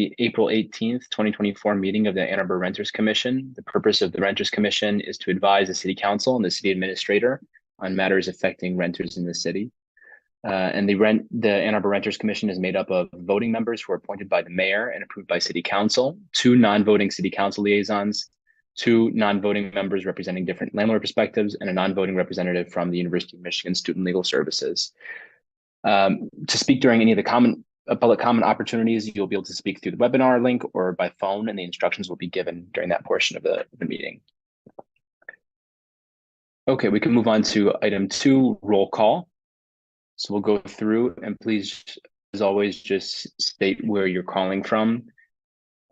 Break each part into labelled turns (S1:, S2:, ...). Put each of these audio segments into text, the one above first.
S1: the April 18th, 2024 meeting of the Ann Arbor Renters Commission. The purpose of the Renters Commission is to advise the City Council and the City Administrator on matters affecting renters in the city. And the Ann Arbor Renters Commission is made up of voting members who are appointed by the mayor and approved by City Council, 2 non-voting City Council liaisons, 2 non-voting members representing different landlord perspectives, and a non-voting representative from the University of Michigan Student Legal Services. To speak during any of the public comment opportunities, you'll be able to speak through the webinar link or by phone, and the instructions will be given during that portion of the meeting. Okay, we can move on to item 2, roll call. So we'll go through, and please, as always, just state where you're calling from.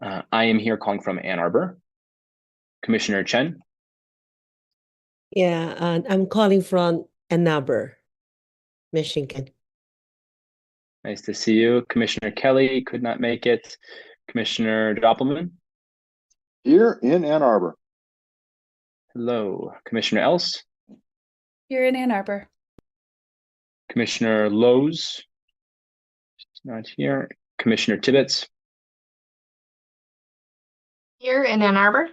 S1: I am here calling from Ann Arbor. Commissioner Chen.
S2: Yeah, and I'm calling from Ann Arbor, Michigan.
S1: Nice to see you. Commissioner Kelly could not make it. Commissioner Doppelman.
S3: Here in Ann Arbor.
S1: Hello. Commissioner Else.
S4: Here in Ann Arbor.
S1: Commissioner Lowe's. She's not here. Commissioner Tibbetts.
S5: Here in Ann Arbor.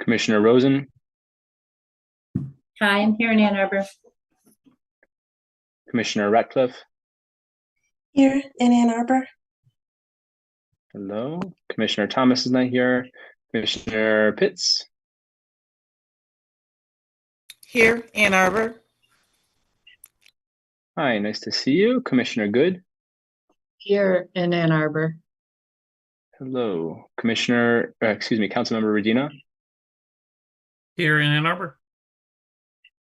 S1: Commissioner Rosen.
S6: Hi, I'm here in Ann Arbor.
S1: Commissioner Ratcliffe.
S7: Here in Ann Arbor.
S1: Hello. Commissioner Thomas is not here. Commissioner Pitts.
S8: Here, Ann Arbor.
S1: Hi, nice to see you. Commissioner Good.
S5: Here in Ann Arbor.
S1: Hello. Councilmember Redina.
S9: Here in Ann Arbor.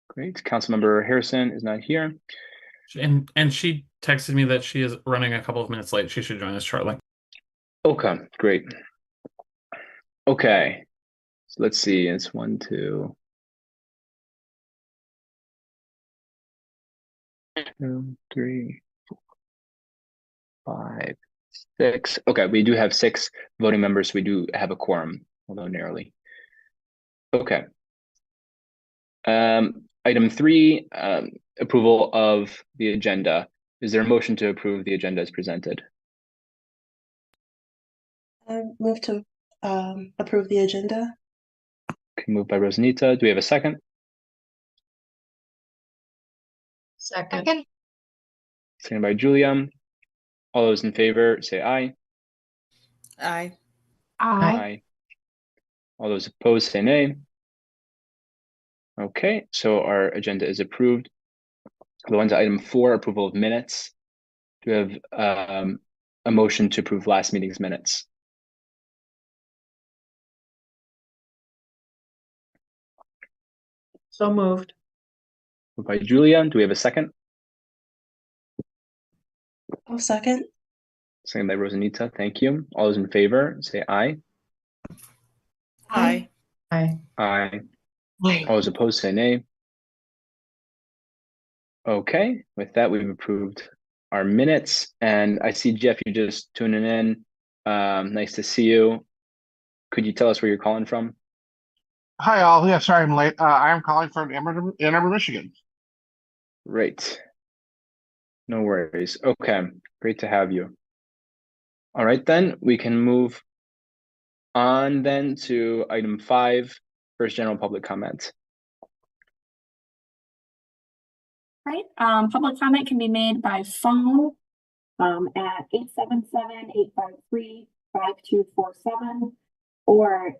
S1: Great. Councilmember Harrison is not here.
S9: And she texted me that she is running a couple of minutes late. She should join us shortly.
S1: Okay, great. Okay, so let's see. It's 1, 2, 3, 4, 5, 6. Okay, we do have 6 voting members. So we do have a quorum, although narrowly. Okay. Item 3, approval of the agenda. Is there a motion to approve the agenda as presented?
S7: I move to approve the agenda.
S1: Okay, moved by Rosanita. Do we have a second?
S5: Second.
S1: Second by Julia. All those in favor say aye.
S8: Aye.
S5: Aye.
S1: All those opposed say nay. Okay, so our agenda is approved. Go on to item 4, approval of minutes. Do we have a motion to approve last meeting's minutes?
S5: So moved.
S1: Moved by Julia. Do we have a second?
S7: I'll second.
S1: Second by Rosanita. Thank you. All those in favor say aye.
S8: Aye.
S5: Aye.
S1: Aye.
S7: Aye.
S1: All those opposed say nay. Okay, with that, we've approved our minutes. And I see, Jeff, you're just tuning in. Nice to see you. Could you tell us where you're calling from?
S10: Hi, all. Yeah, sorry I'm late. I am calling from Ann Arbor, Michigan.
S1: Great. No worries. Okay, great to have you. All right, then we can move on then to item 5, first general public comment.
S4: Right. Public comment can be made by phone at 877-853-5247 or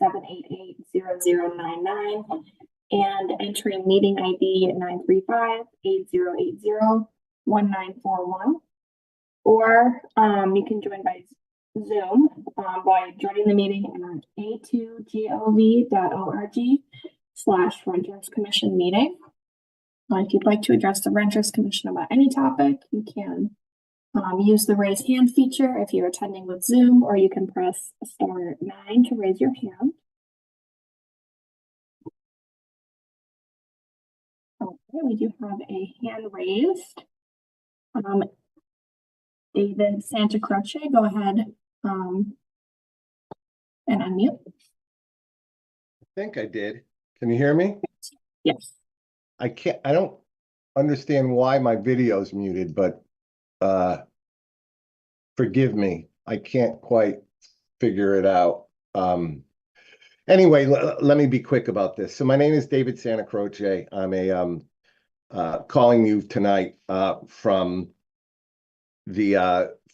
S4: 888-788-0099 and entering meeting ID 935-8080-1941. Or you can join by Zoom by joining the meeting at a2gov.org/Renters Commission meeting. If you'd like to address the Renters Commission about any topic, you can use the raise hand feature if you're attending with Zoom, or you can press *9 to raise your hand. Okay, we do have a hand raised. David Santa Croce, go ahead and unmute.
S11: I think I did. Can you hear me?
S4: Yes.
S11: I don't understand why my video is muted, but Forgive me, I can't quite figure it out. Anyway, let me be quick about this. So my name is David Santa Croce. I'm calling you tonight from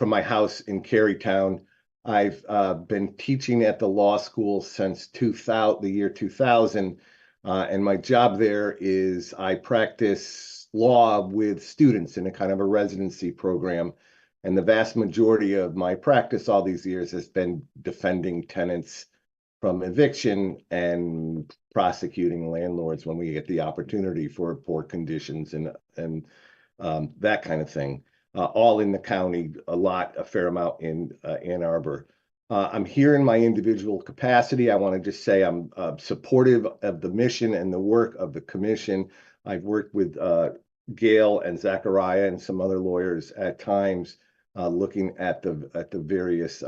S11: my house in Carytown. I've been teaching at the law school since the year 2000, and my job there is I practice law with students in a kind of a residency program. And the vast majority of my practice all these years has been defending tenants from eviction and prosecuting landlords when we get the opportunity for poor conditions and that kind of thing. All in the county, a fair amount in Ann Arbor. I'm here in my individual capacity. I want to just say I'm supportive of the mission and the work of the commission. I've worked with Gail and Zachariah and some other lawyers at times looking at the various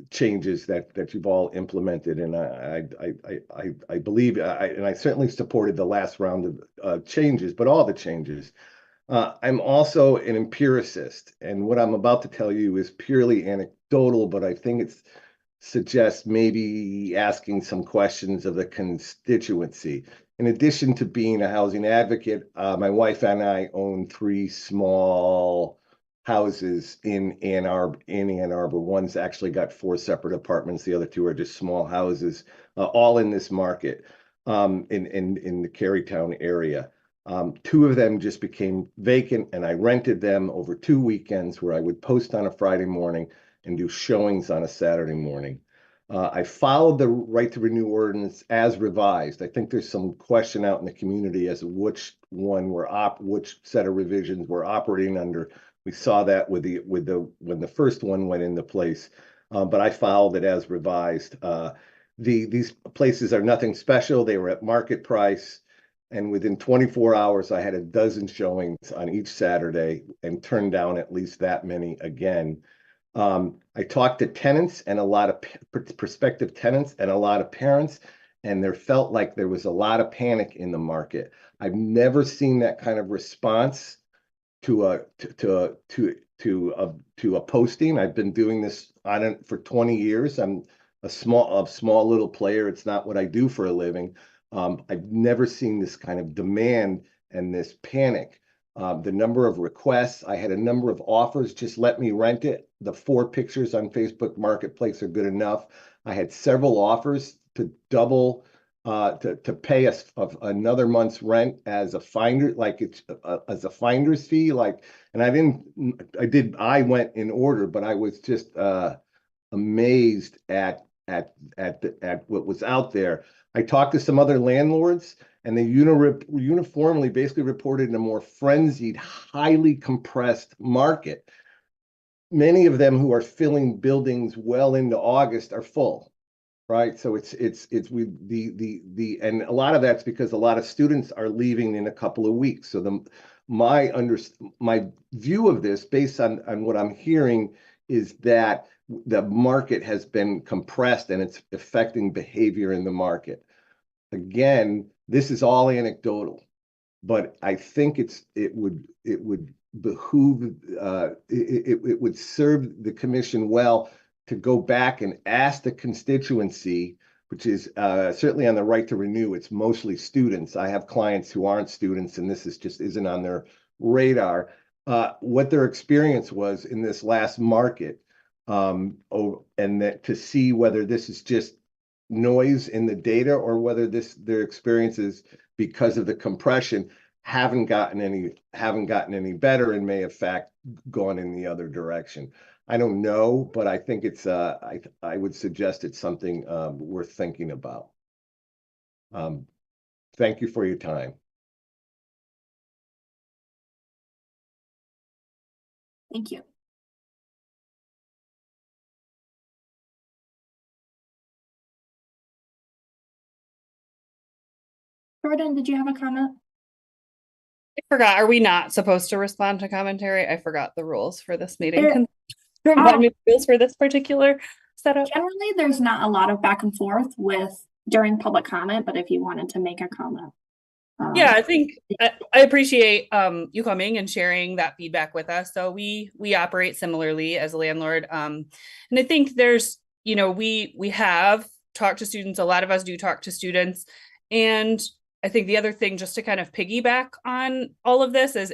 S11: changes that you've all implemented, and I believe, and I certainly supported the last round of changes, but all the changes. I'm also an empiricist, and what I'm about to tell you is purely anecdotal, but I think it suggests maybe asking some questions of the constituency. In addition to being a housing advocate, my wife and I own 3 small houses in Ann Arbor. One's actually got 4 separate apartments. The other 2 are just small houses, all in this market, in the Carytown area. 2 of them just became vacant, and I rented them over 2 weekends where I would post on a Friday morning and do showings on a Saturday morning. I followed the right to renew ordinance as revised. I think there's some question out in the community as to which set of revisions we're operating under. We saw that when the first one went into place, but I followed it as revised. These places are nothing special. They were at market price, and within 24 hours, I had a dozen showings on each Saturday and turned down at least that many again. I talked to tenants and a lot of prospective tenants and a lot of parents, and there felt like there was a lot of panic in the market. I've never seen that kind of response to a posting. I've been doing this on it for 20 years. I'm a small little player. It's not what I do for a living. I've never seen this kind of demand and this panic. The number of requests, I had a number of offers, just let me rent it. The 4 pictures on Facebook Marketplace are good enough. I had several offers to double, to pay us another month's rent as a finder, like it's as a finder's fee. I went in order, but I was just amazed at what was out there. I talked to some other landlords, and they uniformly basically reported in a more frenzied, highly compressed market. Many of them who are filling buildings well into August are full, right? So and a lot of that's because a lot of students are leaving in a couple of weeks. So my view of this, based on what I'm hearing, is that the market has been compressed and it's affecting behavior in the market. Again, this is all anecdotal, but I think it would behoove, it would serve the commission well to go back and ask the constituency, which is certainly on the right to renew. It's mostly students. I have clients who aren't students, and this just isn't on their radar. What their experience was in this last market, and that to see whether this is just noise in the data or whether their experiences, because of the compression, haven't gotten any better and may in fact gone in the other direction. I don't know, but I think it's I would suggest it's something worth thinking about. Thank you for your time.
S4: Thank you. Jordan, did you have a comment?
S6: I forgot. Are we not supposed to respond to commentary? I forgot the rules for this meeting.
S4: There-
S6: Can you remind me the rules for this particular setup?
S4: Generally, there's not a lot of back and forth during public comment, but if you wanted to make a comment,
S6: Yeah, I think I appreciate you coming and sharing that feedback with us. So we operate similarly as a landlord, and I think there's we have talked to students. A lot of us do talk to students, and I think the other thing, just to kind of piggyback on all of this, is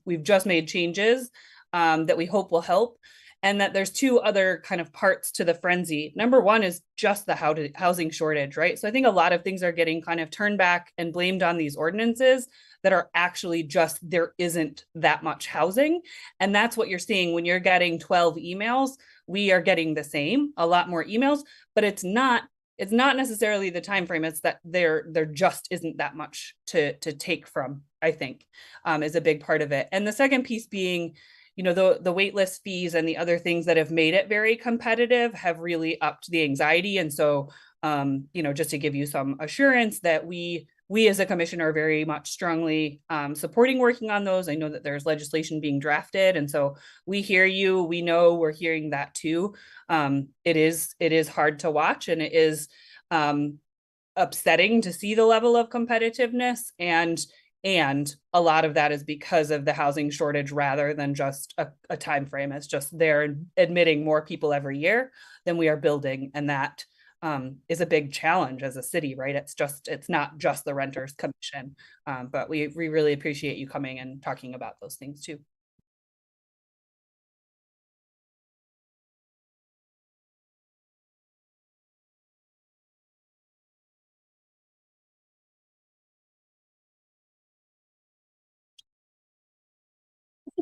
S6: we've just made changes that we hope will help. And that there's two other kind of parts to the frenzy. Number one is just the housing shortage, right? So I think a lot of things are getting kind of turned back and blamed on these ordinances that are actually just there isn't that much housing. And that's what you're seeing when you're getting 12 emails. We are getting the same, a lot more emails, but it's not necessarily the time frame. It's that there just isn't that much to take from, I think, is a big part of it. And the second piece being, the wait list fees and the other things that have made it very competitive have really upped the anxiety. And so, just to give you some assurance that we as a commission are very much strongly supporting working on those. I know that there's legislation being drafted. And so we hear you, we know we're hearing that too. It is hard to watch, and it is upsetting to see the level of competitiveness, and a lot of that is because of the housing shortage rather than just a time frame. It's just they're admitting more people every year than we are building, and that is a big challenge as a city, right? It's not just the Renters Commission, but we really appreciate you coming and talking about those things too.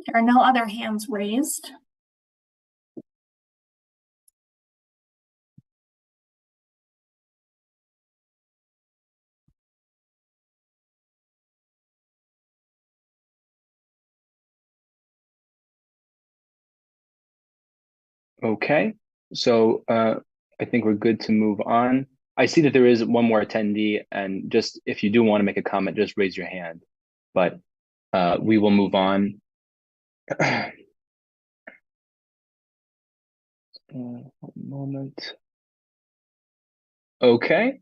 S4: There are no other hands raised.
S1: Okay, so I think we're good to move on. I see that there is one more attendee, and just if you do want to make a comment, just raise your hand. But we will move on. One moment. Okay,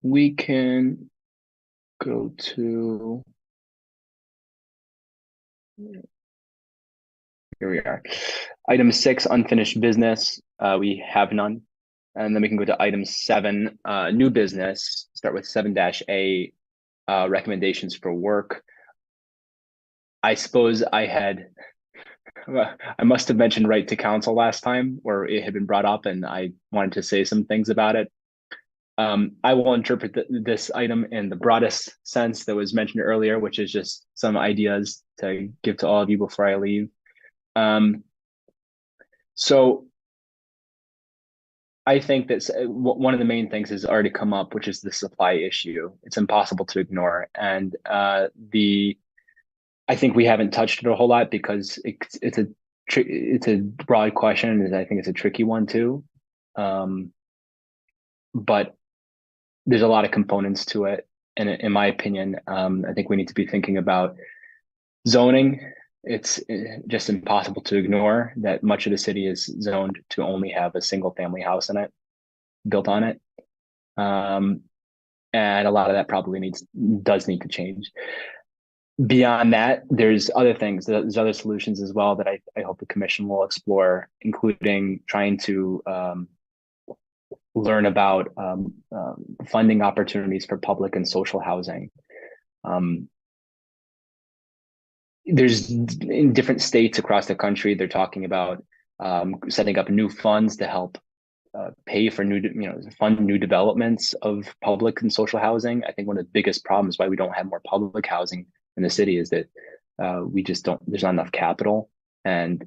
S1: we can go to. Here we are. Item 6, unfinished business. We have none. And then we can go to item 7, new business. Start with 7-A, recommendations for work. I suppose I must have mentioned right to counsel last time, or it had been brought up, and I wanted to say some things about it. I will interpret this item in the broadest sense that was mentioned earlier, which is just some ideas to give to all of you before I leave. So I think that one of the main things has already come up, which is the supply issue. It's impossible to ignore. And I think we haven't touched it a whole lot because it's a broad question, and I think it's a tricky one too. But there's a lot of components to it. And in my opinion, I think we need to be thinking about zoning. It's just impossible to ignore that much of the city is zoned to only have a single family house in it, built on it. And a lot of that probably does need to change. Beyond that, there's other things, there's other solutions as well that I hope the commission will explore, including trying to learn about funding opportunities for public and social housing. There's in different states across the country, they're talking about setting up new funds to help pay for fund new developments of public and social housing. I think one of the biggest problems why we don't have more public housing in the city is that there's not enough capital, and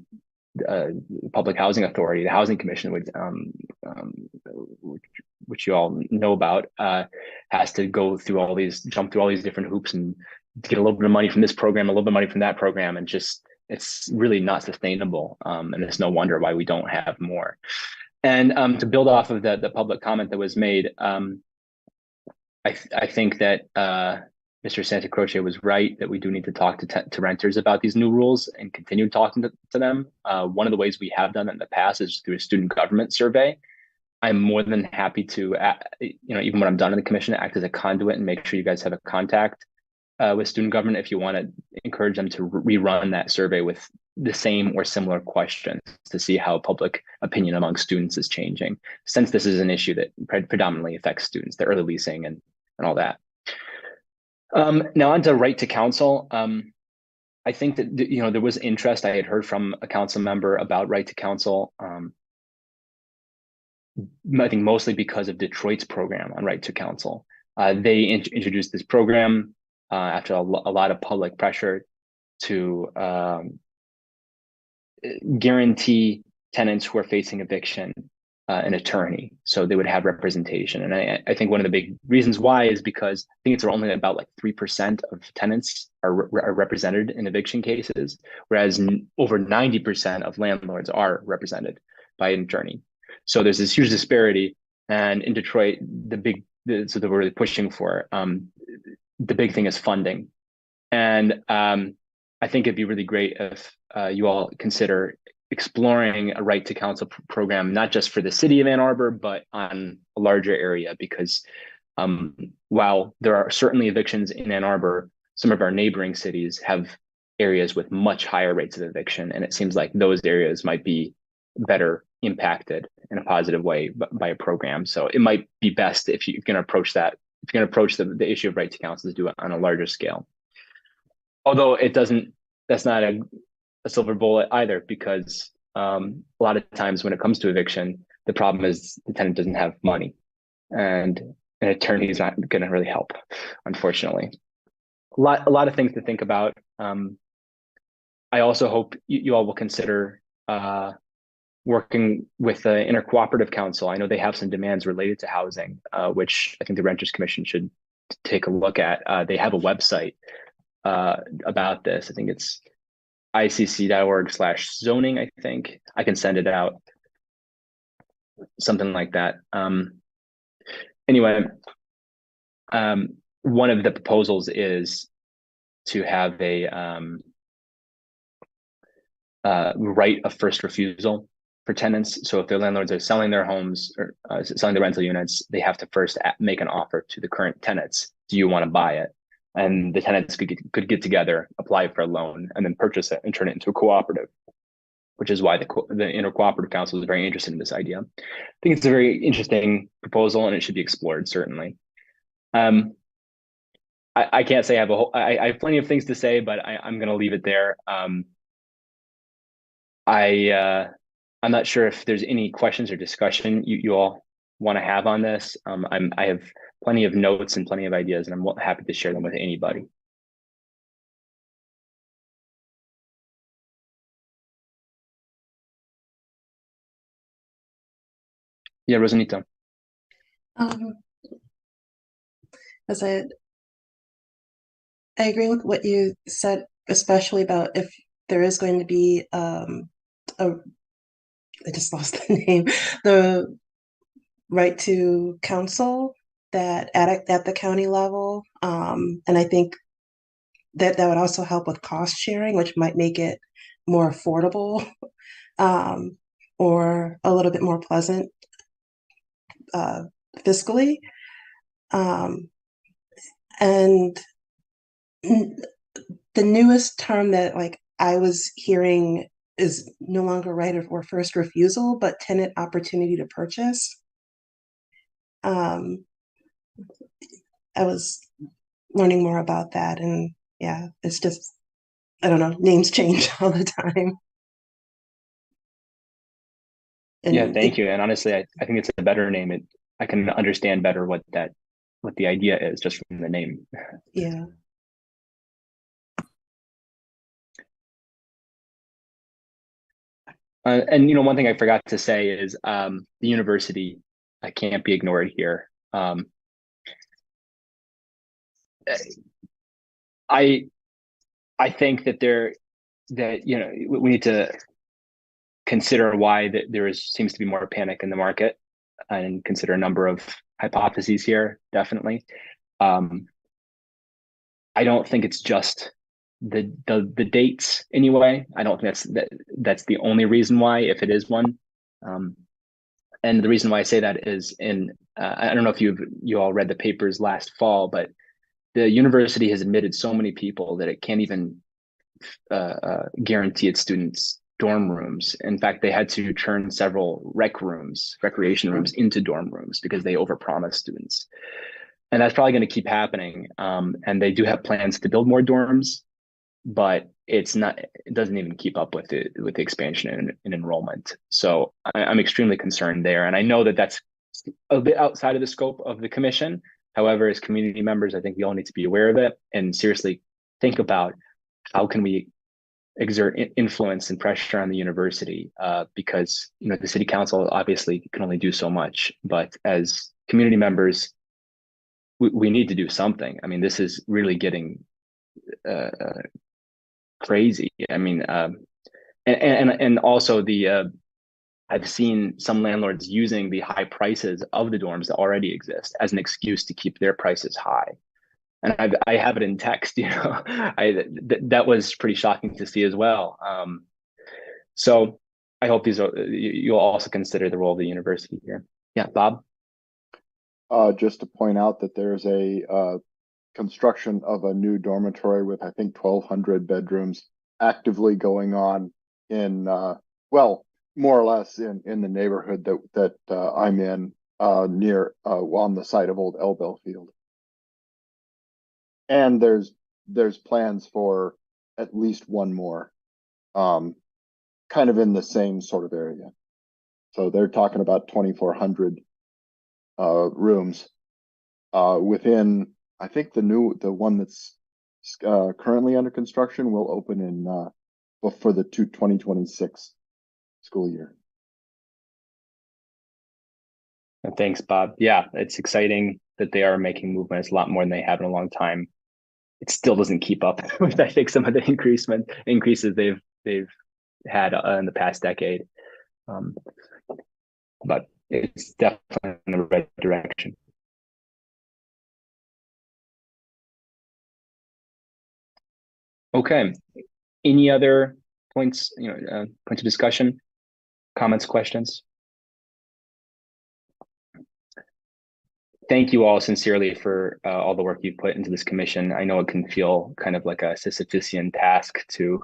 S1: public housing authority, the housing commission, which you all know about, has to jump through all these different hoops and get a little bit of money from this program, a little bit of money from that program, and it's really not sustainable. And it's no wonder why we don't have more. And to build off of the public comment that was made, I think that Mr. Santa Croce was right that we do need to talk to renters about these new rules and continue talking to them. One of the ways we have done it in the past is through a student government survey. I'm more than happy to, even when I'm done in the commission, act as a conduit and make sure you guys have a contact with student government if you want to encourage them to rerun that survey with the same or similar questions to see how public opinion among students is changing, since this is an issue that predominantly affects students, the early leasing and all that. Now on to right to counsel. I think that, there was interest. I had heard from a council member about right to counsel. I think mostly because of Detroit's program on right to counsel. They introduced this program after a lot of public pressure to guarantee tenants who are facing eviction an attorney, so they would have representation. And I think one of the big reasons why is because I think it's only about like 3% of tenants are represented in eviction cases, whereas over 90% of landlords are represented by an attorney. So there's this huge disparity. And in Detroit, so that we're really pushing for, the big thing is funding. And I think it'd be really great if you all consider exploring a right to counsel program, not just for the city of Ann Arbor, but on a larger area, because while there are certainly evictions in Ann Arbor, some of our neighboring cities have areas with much higher rates of eviction. And it seems like those areas might be better impacted in a positive way by a program. So it might be best if you can approach that, if you can approach the issue of right to counsel, to do it on a larger scale. Although that's not a silver bullet either, because a lot of times when it comes to eviction, the problem is the tenant doesn't have money, and an attorney is not going to really help, unfortunately. A lot of things to think about. I also hope you all will consider working with the Intercooperative Council. I know they have some demands related to housing, which I think the Renters Commission should take a look at. They have a website about this. I think it's icc.org/zoning. I think I can send it out, something like that. Anyway, one of the proposals is to have a right of first refusal for tenants. So if their landlords are selling their homes or selling the rental units, they have to first make an offer to the current tenants. Do you want to buy it? And the tenants could get together, apply for a loan, and then purchase it and turn it into a cooperative, which is why the Intercooperative Council is very interested in this idea. I think it's a very interesting proposal, and it should be explored, certainly. I can't say I have plenty of things to say, but I'm going to leave it there. I'm not sure if there's any questions or discussion you all want to have on this. I have plenty of notes and plenty of ideas, and I'm happy to share them with anybody. Yeah, Rosanita.
S7: As I agree with what you said, especially about if there is going to be I just lost the name, the right to counsel that at the county level. And I think that would also help with cost sharing, which might make it more affordable or a little bit more pleasant fiscally. And the newest term that I was hearing is no longer right or first refusal, but tenant opportunity to purchase. I was learning more about that, and yeah, it's just, I don't know, names change all the time. And
S1: yeah, thank you. And honestly, I think it's a better name. I can understand better what the idea is just from the name.
S7: Yeah.
S1: And one thing I forgot to say is the university can't be ignored here. I think that we need to consider why there seems to be more panic in the market, and consider a number of hypotheses here. Definitely, I don't think it's just the dates anyway. I don't think that's the only reason why, if it is one. And the reason why I say that is I don't know if you all read the papers last fall, but the university has admitted so many people that it can't even guarantee its students dorm rooms. In fact, they had to turn several recreation rooms into dorm rooms because they overpromised students. And that's probably going to keep happening. And they do have plans to build more dorms, but it doesn't even keep up with the expansion in enrollment. So I'm extremely concerned there. And I know that that's a bit outside of the scope of the commission. However, as community members, I think we all need to be aware of it and seriously think about how can we exert influence and pressure on the university, because the city council obviously can only do so much, but as community members, we need to do something. I mean, this is really getting crazy. I mean, and also I've seen some landlords using the high prices of the dorms that already exist as an excuse to keep their prices high. And I have it in text, that was pretty shocking to see as well. So I hope you'll also consider the role of the university here. Yeah, Bob?
S3: Just to point out that there's a construction of a new dormitory with, I think, 1,200 bedrooms actively going on in, well, more or less in the neighborhood that I'm in, near on the site of old Elbel Field. And there's plans for at least one more, kind of in the same sort of area. So they're talking about 2,400 rooms within. I think the one that's currently under construction will open in for the 2026 school year.
S1: Thanks, Bob. Yeah, it's exciting that they are making movements, a lot more than they have in a long time. It still doesn't keep up with, I think, some of the increases they've had in the past decade, but it's definitely in the right direction. Okay. Any other points? Points of discussion, comments, questions? Thank you all sincerely for all the work you've put into this commission. I know it can feel kind of like a Sisyphean task to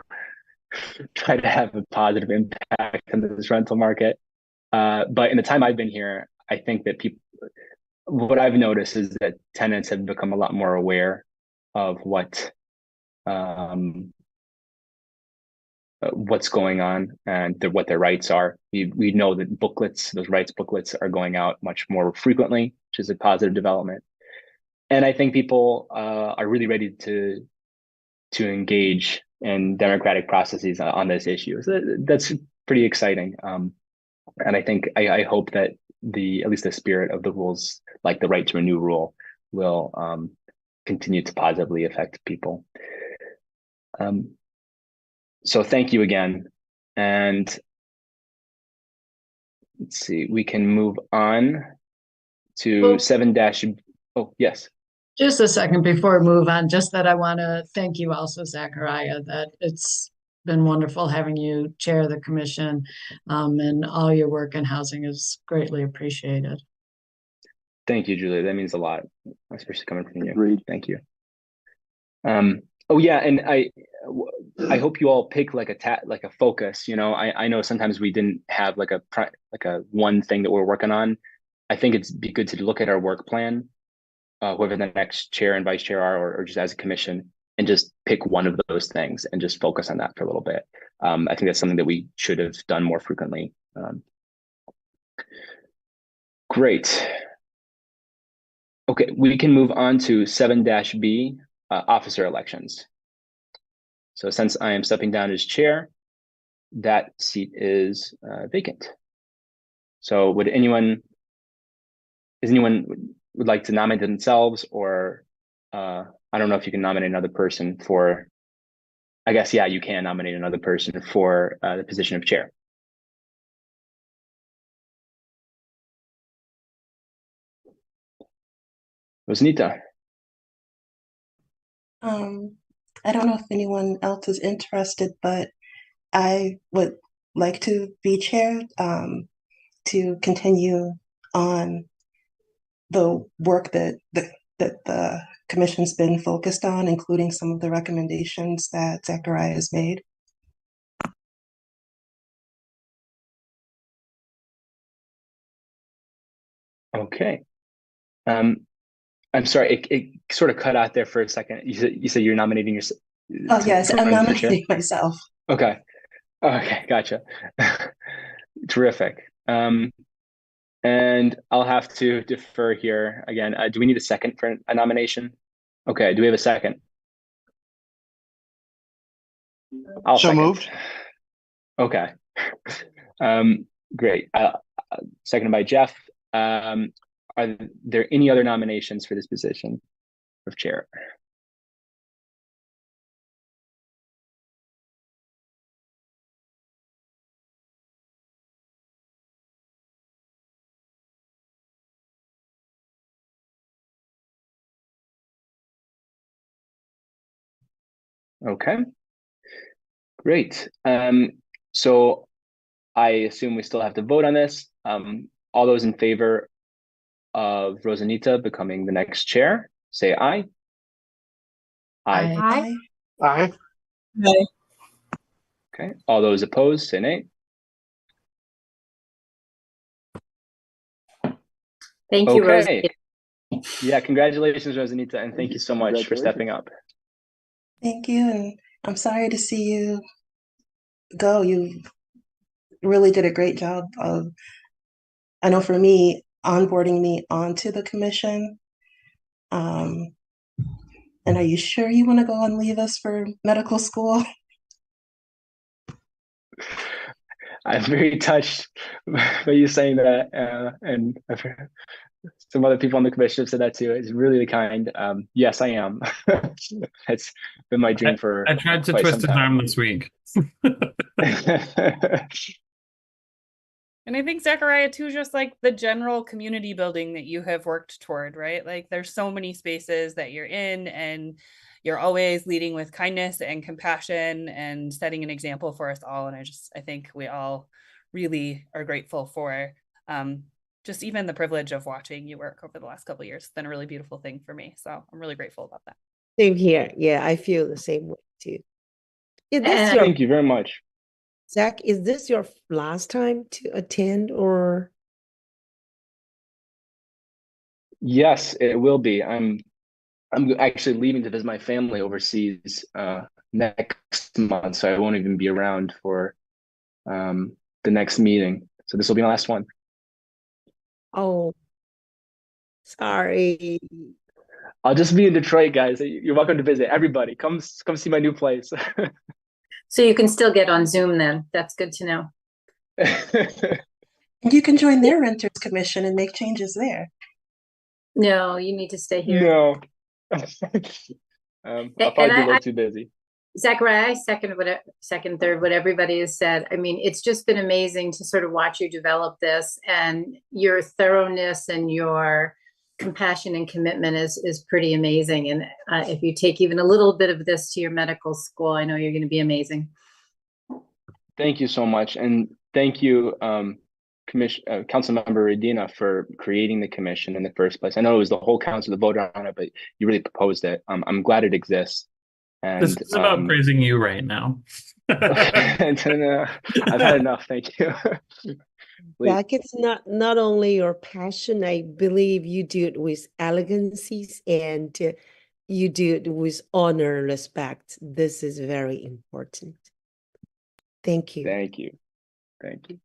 S1: try to have a positive impact on this rental market. But in the time I've been here, I think that what I've noticed is that tenants have become a lot more aware of what's going on and what their rights are. We know that those rights booklets are going out much more frequently, which is a positive development. And I think people are really ready to engage in democratic processes on this issue. So that's pretty exciting. And I think I hope that at least the spirit of the rules, like the right to renew rule, will continue to positively affect people. So thank you again. And let's see, we can move on to 7-. Oh, yes.
S5: Just a second before we move on, just that I want to thank you also, Zachariah, that it's been wonderful having you chair the commission, and all your work in housing is greatly appreciated.
S1: Thank you, Julia. That means a lot, especially coming from you.
S3: Agreed.
S1: Thank you. Oh yeah, and I hope you all pick like a focus. I know sometimes we didn't have like a one thing that we're working on. I think it'd be good to look at our work plan, whoever the next chair and vice chair are, or just as a commission, and just pick one of those things and just focus on that for a little bit. I think that's something that we should have done more frequently. Great. Okay, we can move on to 7-B, officer elections. So since I am stepping down as chair, that seat is vacant. So would anyone would like to nominate themselves, or I don't know if you can nominate another person for, I guess, yeah, you can nominate another person for the position of chair. Rosnita.
S7: I don't know if anyone else is interested, but I would like to be chair. to continue on the work that the commission's been focused on, including some of the recommendations that Zachariah has made.
S1: Okay. I'm sorry, it sort of cut out there for a second. You said you're nominating yourself.
S7: Oh, yes, I'm nominating myself.
S1: Okay. Okay, gotcha. Terrific. And I'll have to defer here again. Do we need a second for a nomination? Okay, do we have a second? I'll
S10: So
S1: second.
S10: moved.
S1: Okay. Great. Seconded by Jeff. Are there any other nominations for this position of chair? Okay, great. So I assume we still have to vote on this. All those in favor of Rosanita becoming the next chair, say aye.
S5: Aye.
S10: Aye.
S1: Okay, all those opposed, say nay.
S12: Thank you, Rose.
S1: Okay. Yeah, congratulations, Rosanita, and thank you so much for stepping up.
S7: Thank you, and I'm sorry to see you go. You really did a great job of, I know for me, onboarding me onto the commission. And are you sure you want to go and leave us for medical school?
S1: I'm very touched by you saying that, and I've heard some other people on the commission have said that too. It's really kind. Yes, I am. It's been my dream for
S9: I tried to
S1: quite
S9: twist
S1: some
S9: his
S1: time.
S9: arm this week.
S6: And I think Zachariah too, just like the general community building that you have worked toward, right? Like there's so many spaces that you're in and you're always leading with kindness and compassion and setting an example for us all. And I think we all really are grateful for just even the privilege of watching you work over the last couple of years. It's been a really beautiful thing for me. So I'm really grateful about that.
S2: Same here. Yeah, I feel the same way too.
S1: Thank you very much.
S2: Zach, is this your last time to attend or?
S1: Yes, it will be. I'm actually leaving to visit my family overseas next month, so I won't even be around for the next meeting. So this will be my last one.
S2: Oh, sorry.
S1: I'll just be in Detroit, guys. You're welcome to visit. Everybody, come see my new place.
S12: So you can still get on Zoom then. That's good to know.
S7: You can join their renters commission and make changes there.
S12: No, you need to stay here.
S1: No. I'll probably be a little too busy.
S12: Zachariah, second, third, what everybody has said. I mean, it's just been amazing to sort of watch you develop this, and your thoroughness and your compassion and commitment is pretty amazing. And if you take even a little bit of this to your medical school, I know you're going to be amazing.
S1: Thank you so much. And thank you, Councilmember Redina, for creating the commission in the first place. I know it was the whole council that voted on it, but you really proposed it. I'm glad it exists. And
S9: this is about praising you right now.
S1: and, I've had enough. Thank you.
S2: Zach, it's not only your passion, I believe you do it with elegancies and you do it with honor, respect. This is very important. Thank you.
S1: Thank you. Thank you.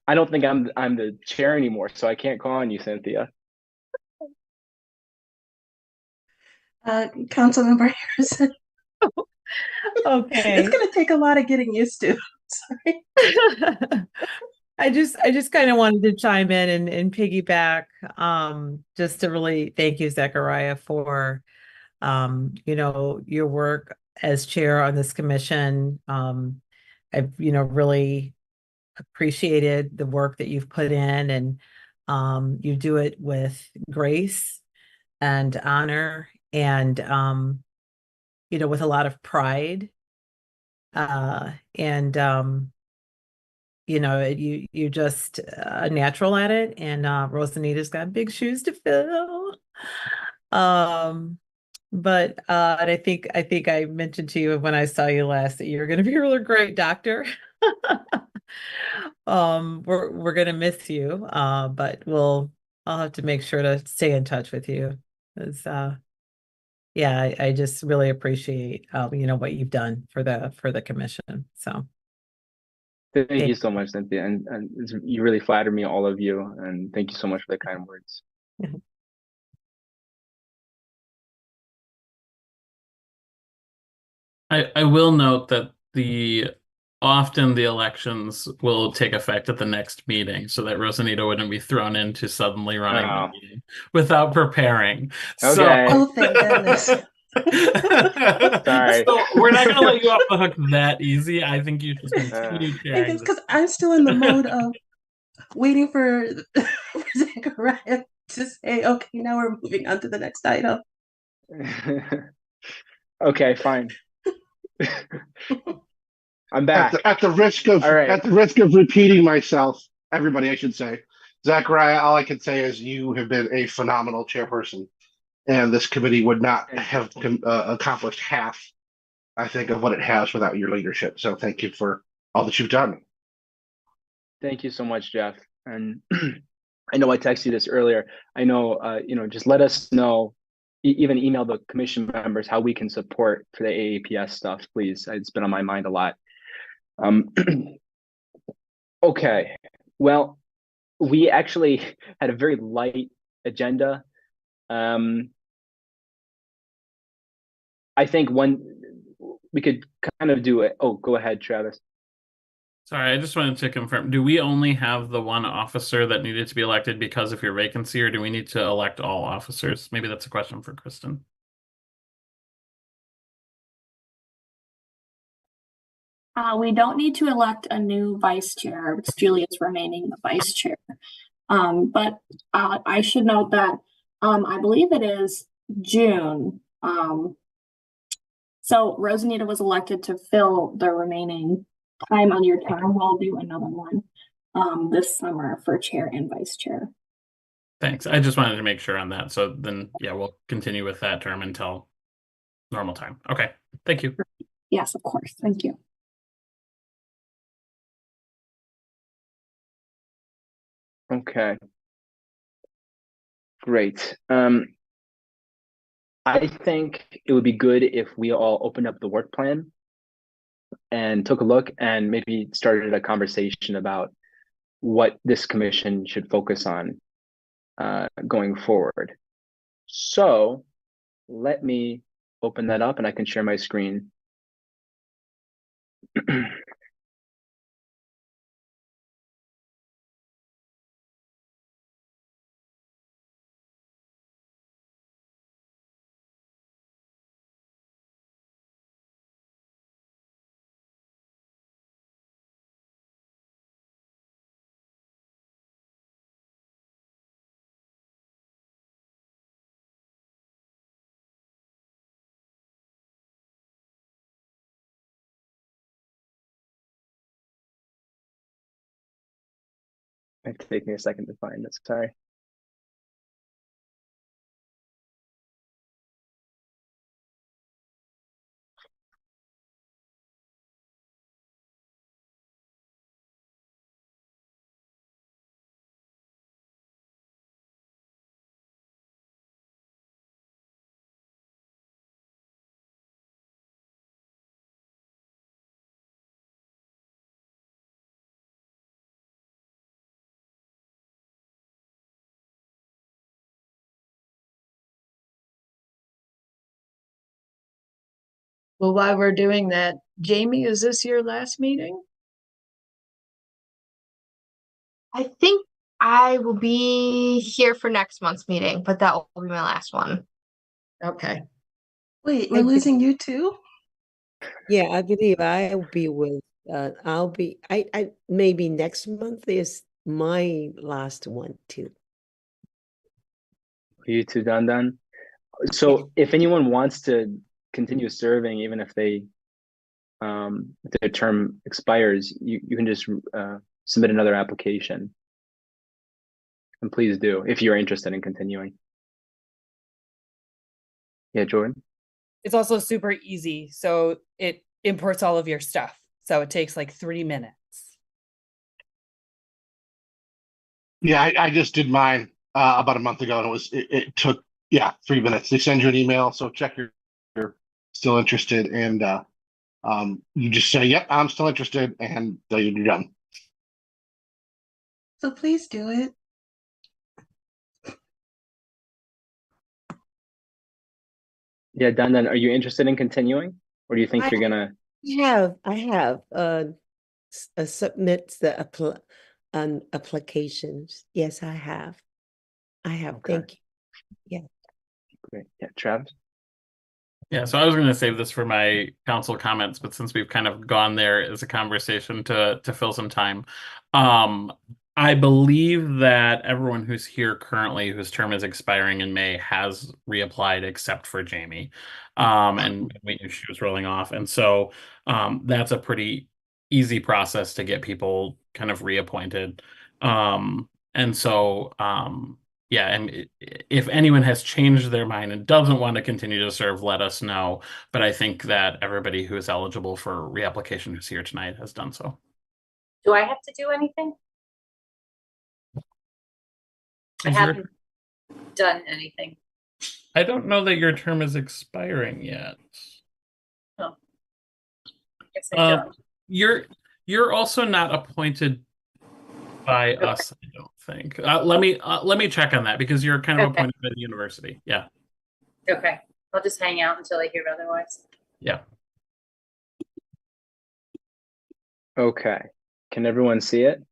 S1: I don't think I'm the chair anymore, so I can't call on you, Cynthia.
S7: Councilmember Harrison.
S2: Okay.
S7: It's going to take a lot of getting used to. Sorry.
S13: I just kind of wanted to chime in and piggyback, just to really thank you, Zachariah, for your work as chair on this commission. I've really appreciated the work that you've put in, and you do it with grace and honor and with a lot of pride. And you're just a natural at it, and Rosanita's got big shoes to fill. But and I think I mentioned to you when I saw you last that you're going to be a really great doctor. We're gonna miss you, but I'll have to make sure to stay in touch with you. It's yeah, I just really appreciate what you've done for the commission. So
S1: Thank you so much, Cynthia, and you really flatter me, all of you, and thank you so much for the kind words.
S9: I will note that often the elections will take effect at the next meeting, so that Rosanita wouldn't be thrown into suddenly running the meeting without preparing.
S1: Okay.
S7: Oh, thank goodness.
S1: Sorry.
S9: So we're not going to let you off the hook that easy. I think you should continue sharing.
S7: Because I'm still in the mode of waiting for Zachariah to say, okay, now we're moving on to the next item.
S1: Okay, fine. I'm back.
S10: At the risk of repeating myself, everybody, I should say, Zachariah, all I can say is you have been a phenomenal chairperson, and this committee would not have accomplished half, I think, of what it has without your leadership. So thank you for all that you've done.
S1: Thank you so much, Jeff. And I know I texted you this earlier. I know, just let us know, even email the commission members how we can support for the AAPS stuff, please. It's been on my mind a lot. Okay, well, we actually had a very light agenda. I think we could kind of do it. Oh, go ahead, Travis.
S9: Sorry, I just wanted to confirm. Do we only have the one officer that needed to be elected because of your vacancy, or do we need to elect all officers? Maybe that's a question for Kristen.
S4: We don't need to elect a new vice chair because Julia's remaining the vice chair. But I should note that I believe it is June. So Rosanita was elected to fill the remaining time on your term. We'll do another one this summer for chair and vice chair.
S9: Thanks. I just wanted to make sure on that. So then, yeah, we'll continue with that term until normal time. Okay. Thank you.
S4: Yes, of course. Thank you.
S1: Okay. Great. I think it would be good if we all opened up the work plan and took a look and maybe started a conversation about what this commission should focus on going forward. So let me open that up and I can share my screen. It's taking a second to find this, sorry.
S5: Well, while we're doing that, Jamie, is this your last meeting?
S14: I think I will be here for next month's meeting, but that will be my last one.
S5: Okay.
S7: Wait, we're losing you too?
S2: Yeah, I believe I'll be with I maybe next month is my last one too.
S1: You too, Dandan. So if anyone wants to continue serving, even if their term expires, you can just submit another application. And please do, if you're interested in continuing. Yeah, Jordan?
S6: It's also super easy. So it imports all of your stuff. So it takes like 3 minutes.
S10: Yeah, I just did mine about a month ago, and it took 3 minutes. They send you an email, so check you're still interested, and you just say, "Yep, I'm still interested," and you're done.
S7: So please do it.
S1: Yeah, Dandan, are you interested in continuing, or do you think you're gonna?
S2: I have submit the applications. Yes, I have.
S1: Okay.
S2: Thank you. Yeah.
S1: Great. Yeah, Travis.
S9: Yeah, so I was going to save this for my council comments, but since we've kind of gone there as a conversation to fill some time, I believe that everyone who's here currently, whose term is expiring in May, has reapplied except for Jamie, and we knew she was rolling off, and so that's a pretty easy process to get people kind of reappointed, and so. Yeah, and if anyone has changed their mind and doesn't want to continue to serve, let us know. But I think that everybody who is eligible for reapplication who's here tonight has done so.
S12: Do I have to do anything? I haven't done anything.
S9: I don't know that your term is expiring yet.
S12: Oh. I guess I don't.
S9: You're also not appointed by us, I don't think. Let me check on that because you're kind of appointed by the university. Yeah.
S12: Okay. I'll just hang out until I hear otherwise.
S9: Yeah.
S1: Okay. Can everyone see it?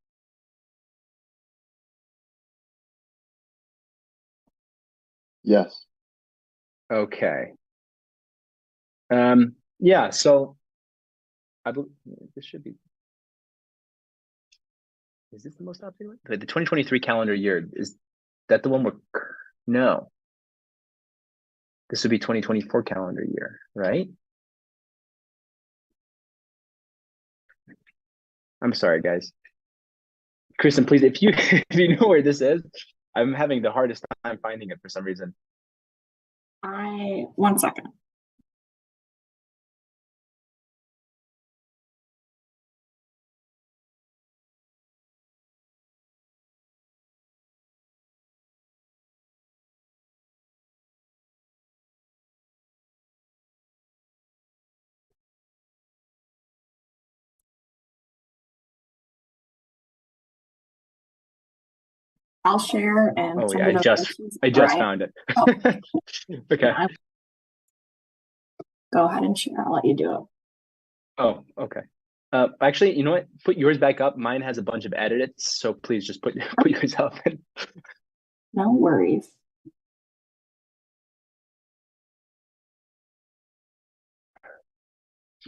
S3: Yes.
S1: Okay. Yeah, so I believe this should be. Is this the most updated one? The 2023 calendar year, is that the one we're, no. This would be 2024 calendar year, right? I'm sorry, guys. Kristen, please, if you if you know where this is, I'm having the hardest time finding it for some reason.
S4: 1 second. I'll share and
S1: Oh
S4: send
S1: yeah,
S4: it
S1: I just found it.
S4: Oh.
S1: Okay.
S4: Yeah, go ahead and share. I'll let you do it.
S1: Oh, okay. Actually, you know what? Put yours back up. Mine has a bunch of edits, so please just put yourself in.
S4: No worries.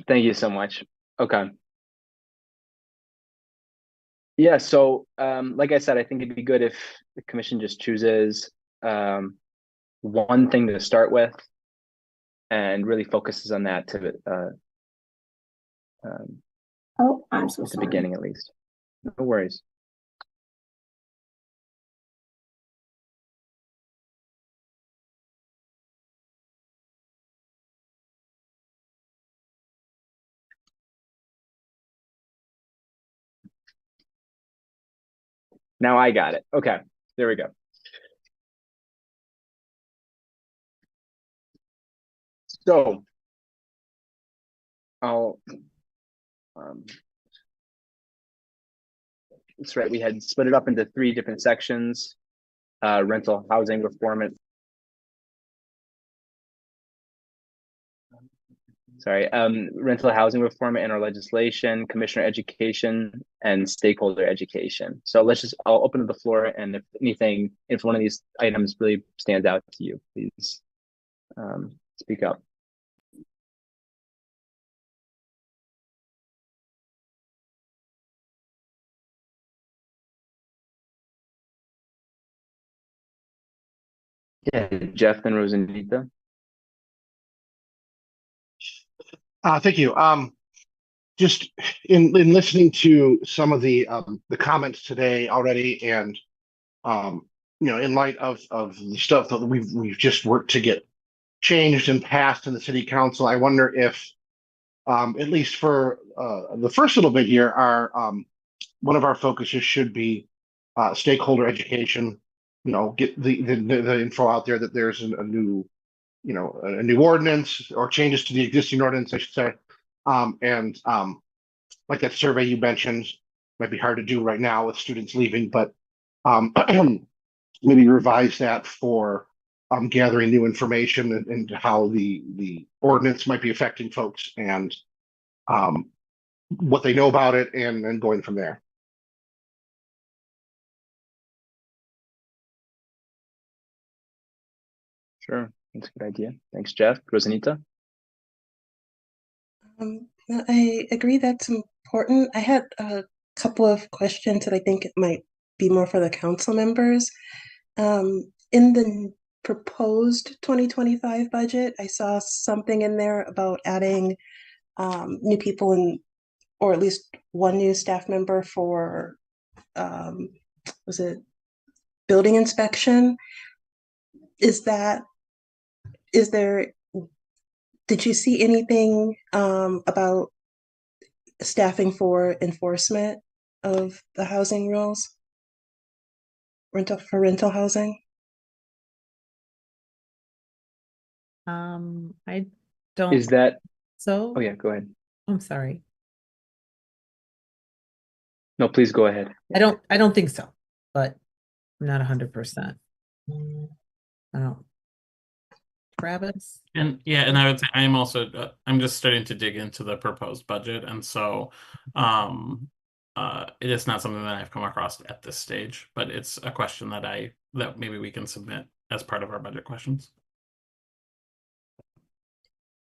S1: Thank you so much. Okay. Yeah, so like I said, I think it'd be good if the commission just chooses one thing to start with and really focuses on that to
S4: I'm so
S1: at the
S4: sorry.
S1: beginning at least. No worries. Now I got it. Okay, there we go. So I'll that's right. We had split it up into 3 different sections: rental housing reform. Rental housing reform and our legislation, commissioner education, and stakeholder education. So I'll open up the floor, and if one of these items really stands out to you, please speak up. Yeah, Jeff and Rosanita.
S10: Thank you. just in listening to some of the comments today already, and in light of the stuff that we've just worked to get changed and passed in the city council, I wonder if at least for the first little bit here, one of our focuses should be stakeholder education. Get the info out there that there's a new a new ordinance or changes to the existing ordinance, I should say. And like that survey you mentioned, might be hard to do right now with students leaving, but maybe revise that for gathering new information and how the ordinance might be affecting folks, and what they know about it, and going from there.
S1: Sure, that's a good idea. Thanks, Jeff. Rosanita?
S7: I agree that's important. I had a couple of questions that I think it might be more for the council members. In the proposed 2025 budget, I saw something in there about adding new people in, or at least one new staff member for, was it building inspection? Did you see anything about staffing for enforcement of the housing rules? Rental housing?
S13: I don't.
S1: Is that
S13: so?
S1: Oh yeah, go ahead.
S13: I'm sorry.
S1: No, please go ahead.
S13: I don't think so, but I'm not 100%. I don't. Travis?
S9: And yeah, and I would say I'm also I'm just starting to dig into the proposed budget, and so it is not something that I've come across at this stage, but it's a question that maybe we can submit as part of our budget questions.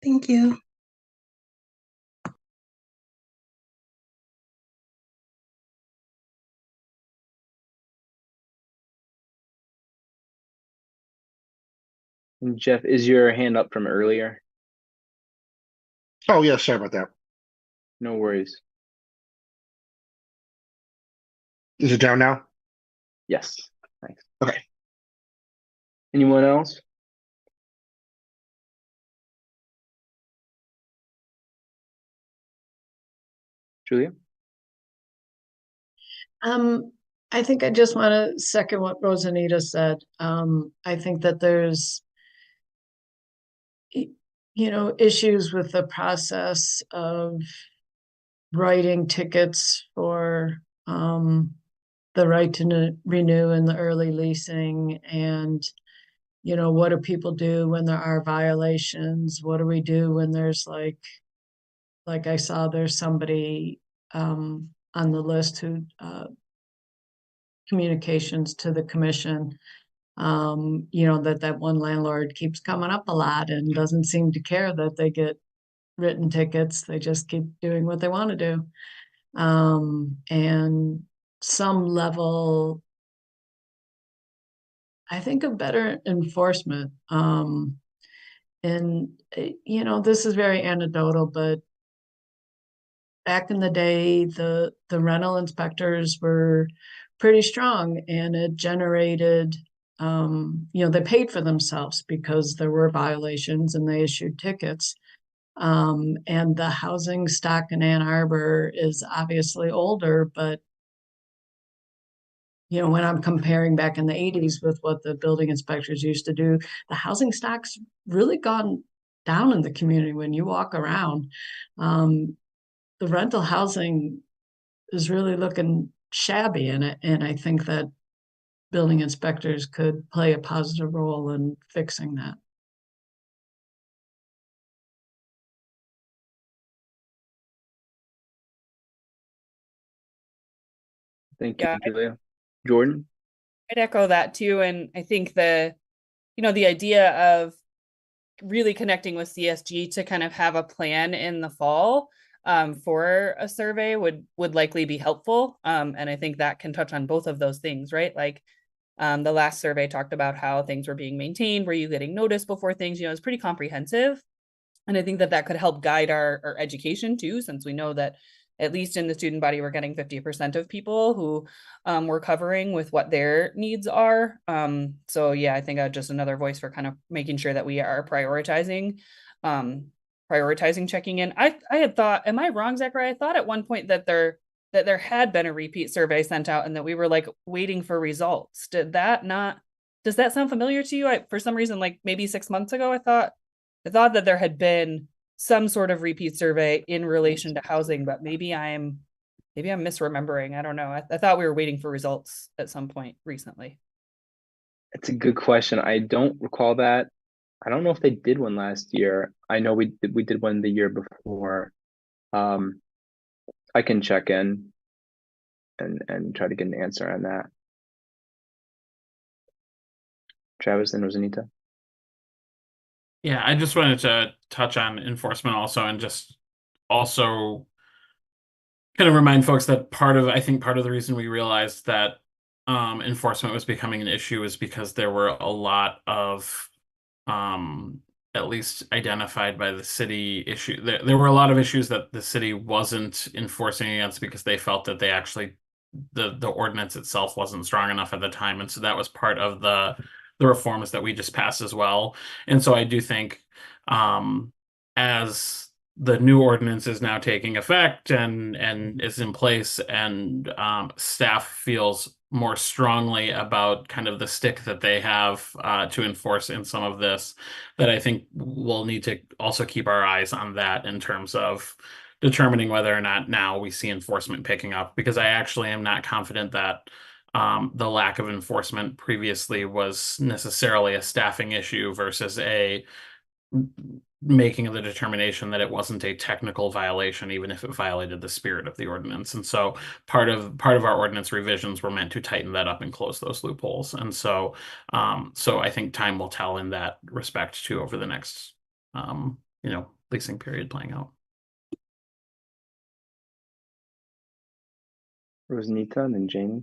S7: Thank you.
S1: And Jeff, is your hand up from earlier?
S10: Oh yeah, sorry about that.
S1: No worries.
S10: Is it down now?
S1: Yes. Thanks.
S10: Okay.
S1: Anyone else? Julia?
S5: I think I just want to second what Rosanita said. I think that there's, issues with the process of writing tickets for the right to renew in the early leasing, and what do people do when there are violations? What do we do when there's like I saw there's somebody on the list who communications to the commission, that one landlord keeps coming up a lot and doesn't seem to care that they get written tickets. They just keep doing what they want to do. And some level, I think, of better enforcement. And this is very anecdotal, but back in the day, the rental inspectors were pretty strong, and it generated, they paid for themselves because there were violations and they issued tickets. And the housing stock in Ann Arbor is obviously older, but when I'm comparing back in the 80s with what the building inspectors used to do, the housing stock's really gone down in the community. When you walk around, the rental housing is really looking shabby in it. And I think that building inspectors could play a positive role in fixing that.
S1: Thank you, Julia. Jordan?
S6: I'd echo that too. And I think the idea of really connecting with CSG to kind of have a plan in the fall for a survey would likely be helpful. And I think that can touch on both of those things, right? Like the last survey talked about how things were being maintained. Were you getting notice before things? It's pretty comprehensive. And I think that that could help guide our education too, since we know that at least in the student body, we're getting 50% of people who we're covering with what their needs are. So yeah, I think just another voice for kind of making sure that we are prioritizing checking in. I had thought, am I wrong, Zachary? I thought at one point that there had been a repeat survey sent out and that we were like waiting for results. Does that sound familiar to you? For some reason, like maybe 6 months ago, I thought that there had been some sort of repeat survey in relation to housing, but maybe I'm misremembering. I don't know. I thought we were waiting for results at some point recently.
S1: It's a good question. I don't recall that. I don't know if they did one last year. I know we did one the year before. I can check in and try to get an answer on that. Travis and Rosanita.
S9: Yeah, I just wanted to touch on enforcement also, and just also kind of remind folks that I think part of the reason we realized that enforcement was becoming an issue is because there were a lot of at least identified by the city issue. There were a lot of issues that the city wasn't enforcing against because they felt that the ordinance itself wasn't strong enough at the time. And so that was part of the reforms that we just passed as well. And so I do think as the new ordinance is now taking effect and is in place, and staff feels more strongly about kind of the stick that they have to enforce in some of this, that I think we'll need to also keep our eyes on that in terms of determining whether or not now we see enforcement picking up, because I actually am not confident that the lack of enforcement previously was necessarily a staffing issue versus making the determination that it wasn't a technical violation, even if it violated the spirit of the ordinance. And so part of our ordinance revisions were meant to tighten that up and close those loopholes. And so I think time will tell in that respect too over the next leasing period playing out.
S1: Rosanita and then Jamie.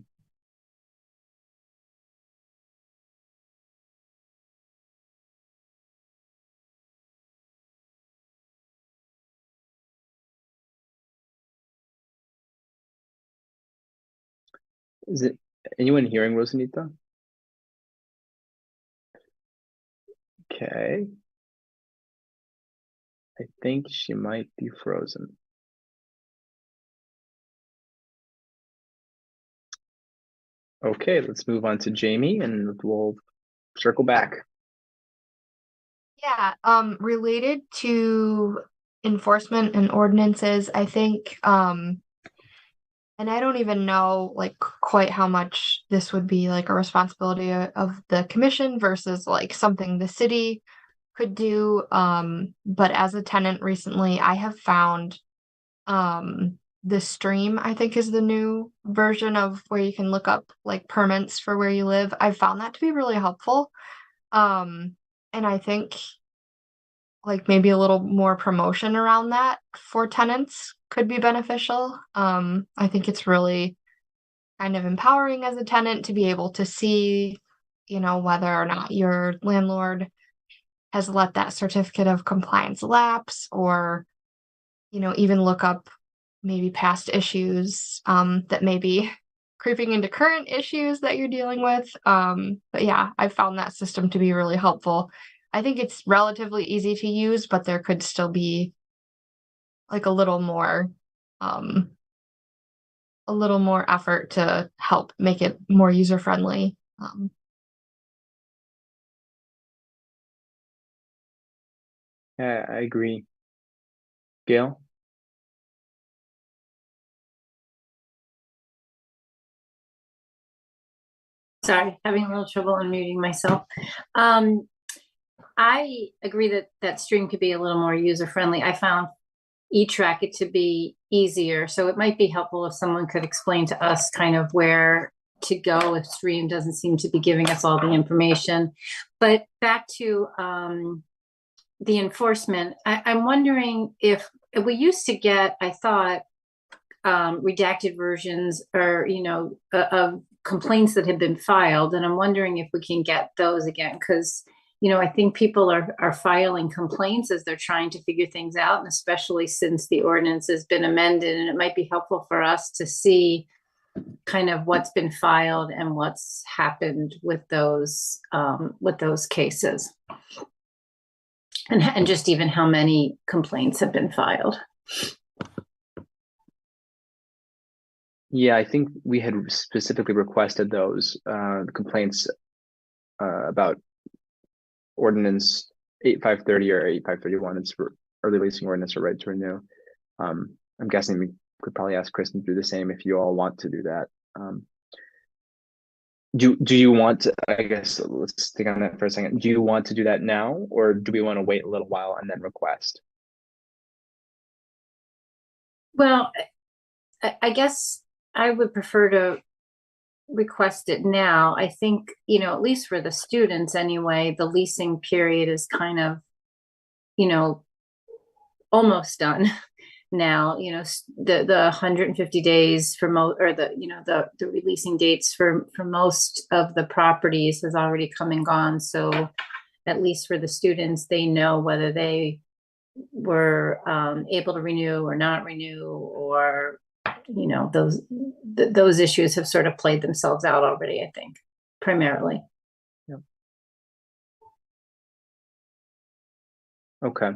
S1: Is it anyone hearing Rosanita? Okay. I think she might be frozen. Okay, let's move on to Jamie and we'll circle back.
S14: Yeah, related to enforcement and ordinances, I think, and I don't even know like quite how much this would be like a responsibility of the commission versus like something the city could do. But as a tenant recently, I have found the Stream, I think, is the new version of where you can look up like permits for where you live. I found that to be really helpful. And I think like maybe a little more promotion around that for tenants could be beneficial. I think it's really kind of empowering as a tenant to be able to see, whether or not your landlord has let that certificate of compliance lapse, or, even look up maybe past issues that may be creeping into current issues that you're dealing with. But yeah, I found that system to be really helpful. I think it's relatively easy to use, but there could still be like a little more effort to help make it more user-friendly.
S1: Yeah, I agree. Gail?
S12: Sorry, having a little trouble unmuting myself. I agree that Stream could be a little more user-friendly. I found eTrack it to be easier, so it might be helpful if someone could explain to us kind of where to go if Stream doesn't seem to be giving us all the information. But back to the enforcement, I'm wondering if we used to get, I thought, redacted versions or, of complaints that have been filed. And I'm wondering if we can get those again, because I think people are filing complaints as they're trying to figure things out, and especially since the ordinance has been amended, and it might be helpful for us to see kind of what's been filed and what's happened with those cases. And just even how many complaints have been filed.
S1: Yeah, I think we had specifically requested those complaints about ordinance 8530 or 8531. It's for early leasing ordinance or right to renew. I'm guessing we could probably ask Kristen to do the same if you all want to do that. Do you want to, I guess, let's think on that for a second. Do you want to do that now, or do we want to wait a little while and then request?
S12: Well, I guess I would prefer to request it now. I think, at least for the students anyway, the leasing period is kind of, almost done now. The 150 days for most, or the releasing dates for most of the properties has already come and gone. So at least for the students, they know whether they were able to renew or not renew, or those issues have sort of played themselves out already, I think, primarily.
S1: Yeah. Okay.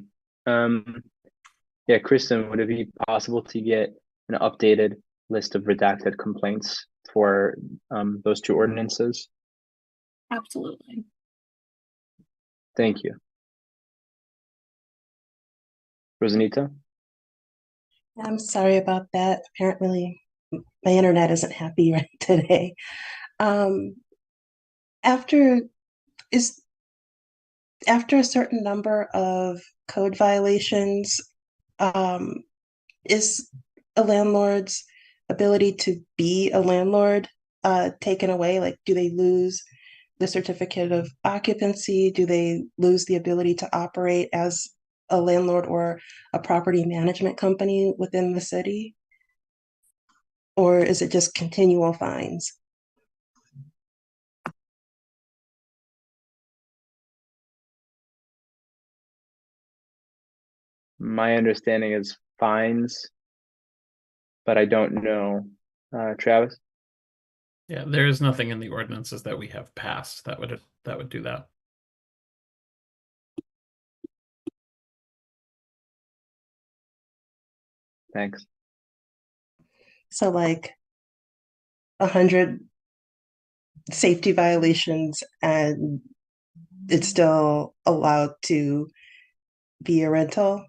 S1: Yeah, Kristen, would it be possible to get an updated list of redacted complaints for those two ordinances?
S4: Absolutely.
S1: Thank you. Rosanita?
S7: I'm sorry about that. Apparently, my internet isn't happy right today. After a certain number of code violations, is a landlord's ability to be a landlord taken away? Like, do they lose the certificate of occupancy? Do they lose the ability to operate as a landlord or a property management company within the city? Or is it just continual fines?
S1: My understanding is fines, but I don't know. Travis?
S9: Yeah, there is nothing in the ordinances that we have passed that would do that.
S1: Thanks.
S7: So like 100 safety violations and it's still allowed to be a rental?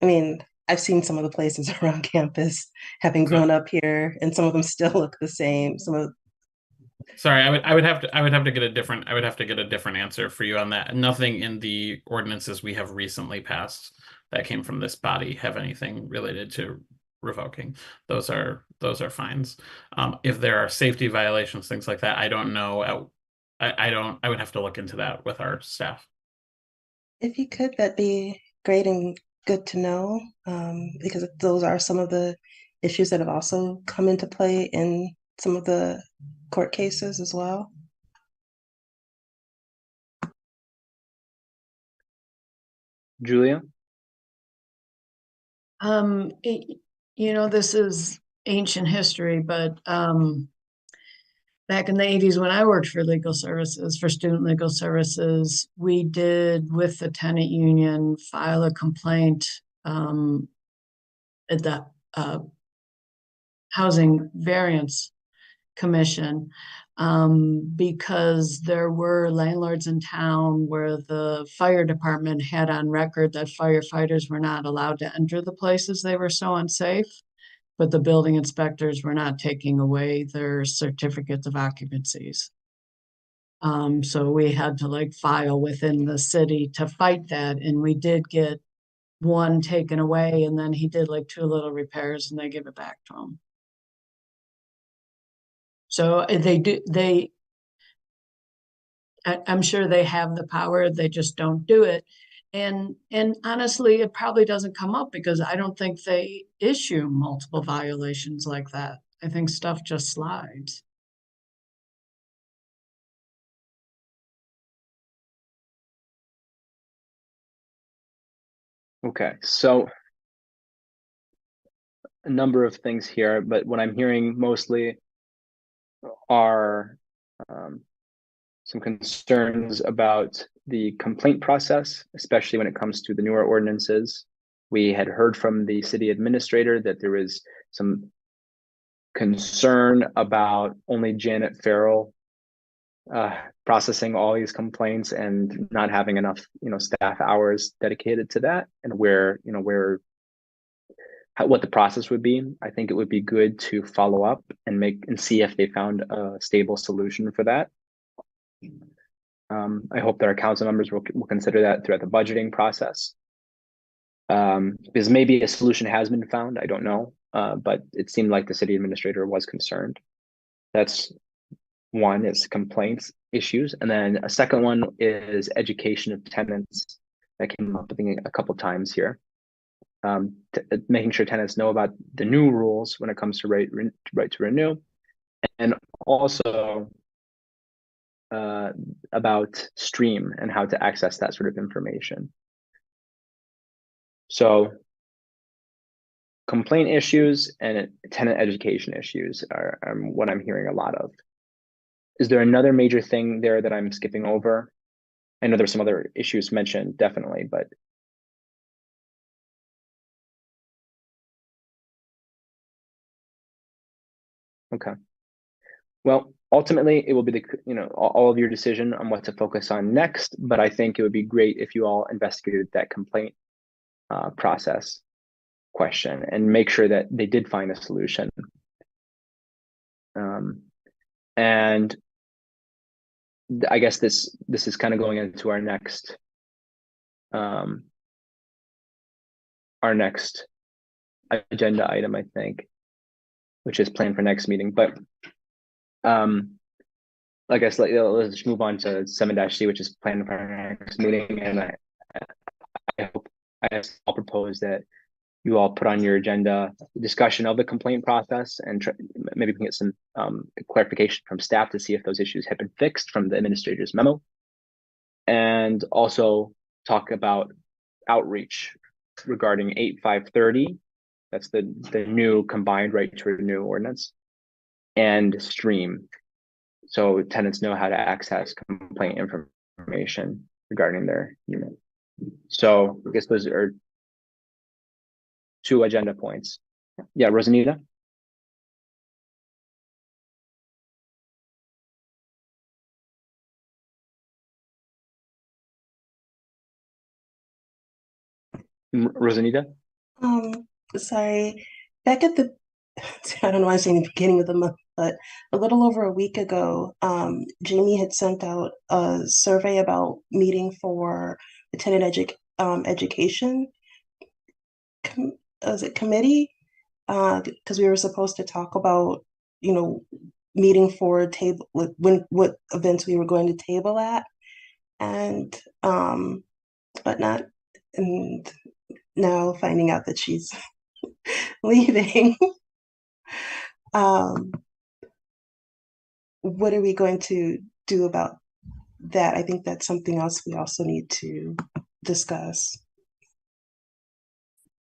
S7: I mean, I've seen some of the places around campus, having grown up here, and some of them still look the same.
S9: Sorry, I would have to get a different answer for you on that. Nothing in the ordinances we have recently passed that came from this body have anything related to revoking. Those are fines. If there are safety violations, things like that, I don't know. I would have to look into that with our staff.
S7: If you could, that'd be great and good to know, because those are some of the issues that have also come into play in some of the court cases as well.
S1: Julia?
S5: This is ancient history, but back in the 80s when I worked for legal services, for student legal services, we did, with the tenant union, file a complaint at the Housing Variance Commission, because there were landlords in town where the fire department had on record that firefighters were not allowed to enter the places. They were so unsafe, but the building inspectors were not taking away their certificates of occupancies. So we had to file within the city to fight that, and we did get one taken away, and then he did 2 little repairs and they give it back to him. So I'm sure they have the power, they just don't do it. And honestly, it probably doesn't come up because I don't think they issue multiple violations like that. I think stuff just slides.
S1: Okay, so a number of things here, but what I'm hearing mostly are some concerns about the complaint process, especially when it comes to the newer ordinances. We had heard from the city administrator that there was some concern about only Janet Farrell processing all these complaints and not having enough, staff hours dedicated to that, and what the process would be. I think it would be good to follow up and see if they found a stable solution for that. I hope that our council members will consider that throughout the budgeting process. Because maybe a solution has been found, I don't know, but it seemed like the city administrator was concerned. That's one, is complaints issues, and then a second one is education of tenants that came up, I think, a couple times here. Making sure tenants know about the new rules when it comes to right to renew, and also about Stream and how to access that sort of information. So complaint issues and tenant education issues are what I'm hearing a lot of. Is there another major thing there that I'm skipping over? I know there's some other issues mentioned, definitely, but okay. Well, ultimately, it will be all of your decision on what to focus on next, but I think it would be great if you all investigated that complaint process question and make sure that they did find a solution. And I guess this is kind of going into our next agenda item, I think, which is planned for next meeting. But I guess let's just move on to 7-C, which is planned for our next meeting. And I'll propose that you all put on your agenda discussion of the complaint process, and maybe we can get some clarification from staff to see if those issues have been fixed from the administrator's memo, and also talk about outreach regarding 8530. That's the new combined right to renew ordinance, and Stream, so tenants know how to access complaint information regarding their unit. So I guess those are 2 agenda points. Yeah, Rosanita? Rosanita?
S7: Sorry. Back at the, I don't know why I'm saying the beginning of the month, but a little over a week ago, Jamie had sent out a survey about meeting for the tenant education committee, because we were supposed to talk about, meeting for table, what events we were going to table at, and whatnot, and now finding out that she's leaving. What are we going to do about that? I think that's something else we also need to discuss.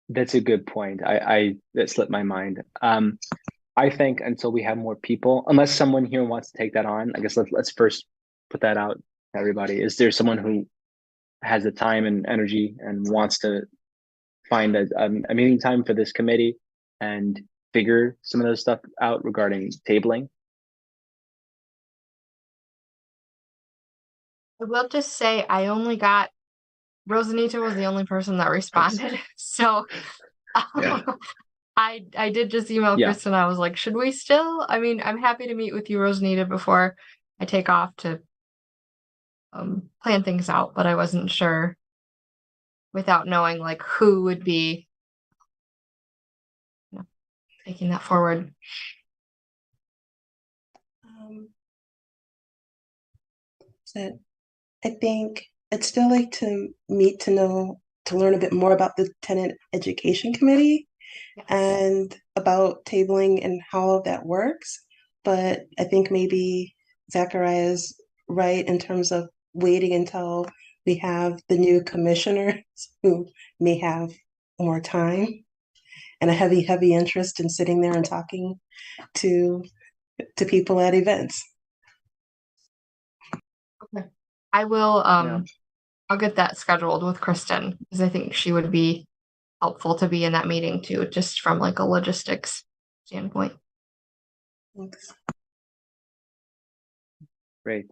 S1: That's a good point. That slipped my mind. I think until we have more people, unless someone here wants to take that on, I guess let's first put that out to everybody. Is there someone who has the time and energy and wants to find a meeting time for this committee and figure some of those stuff out regarding tabling?
S14: I will just say I only got Rosanita was the only person that responded. So
S1: Yeah.
S14: I did just email Kristen. I was like, should we still? I mean, I'm happy to meet with you, Rosanita, before I take off to plan things out, but I wasn't sure without knowing like who would be taking that forward.
S7: That I think I'd still like to meet to learn a bit more about the tenant education committee and about tabling and how all of that works. But I think maybe Zachariah is right in terms of waiting until we have the new commissioners who may have more time and a heavy interest in sitting there and talking to people at events.
S14: Okay. I will I'll get that scheduled with Kristen because I think she would be helpful to be in that meeting too, just from like a logistics standpoint.
S7: Thanks.
S1: Great.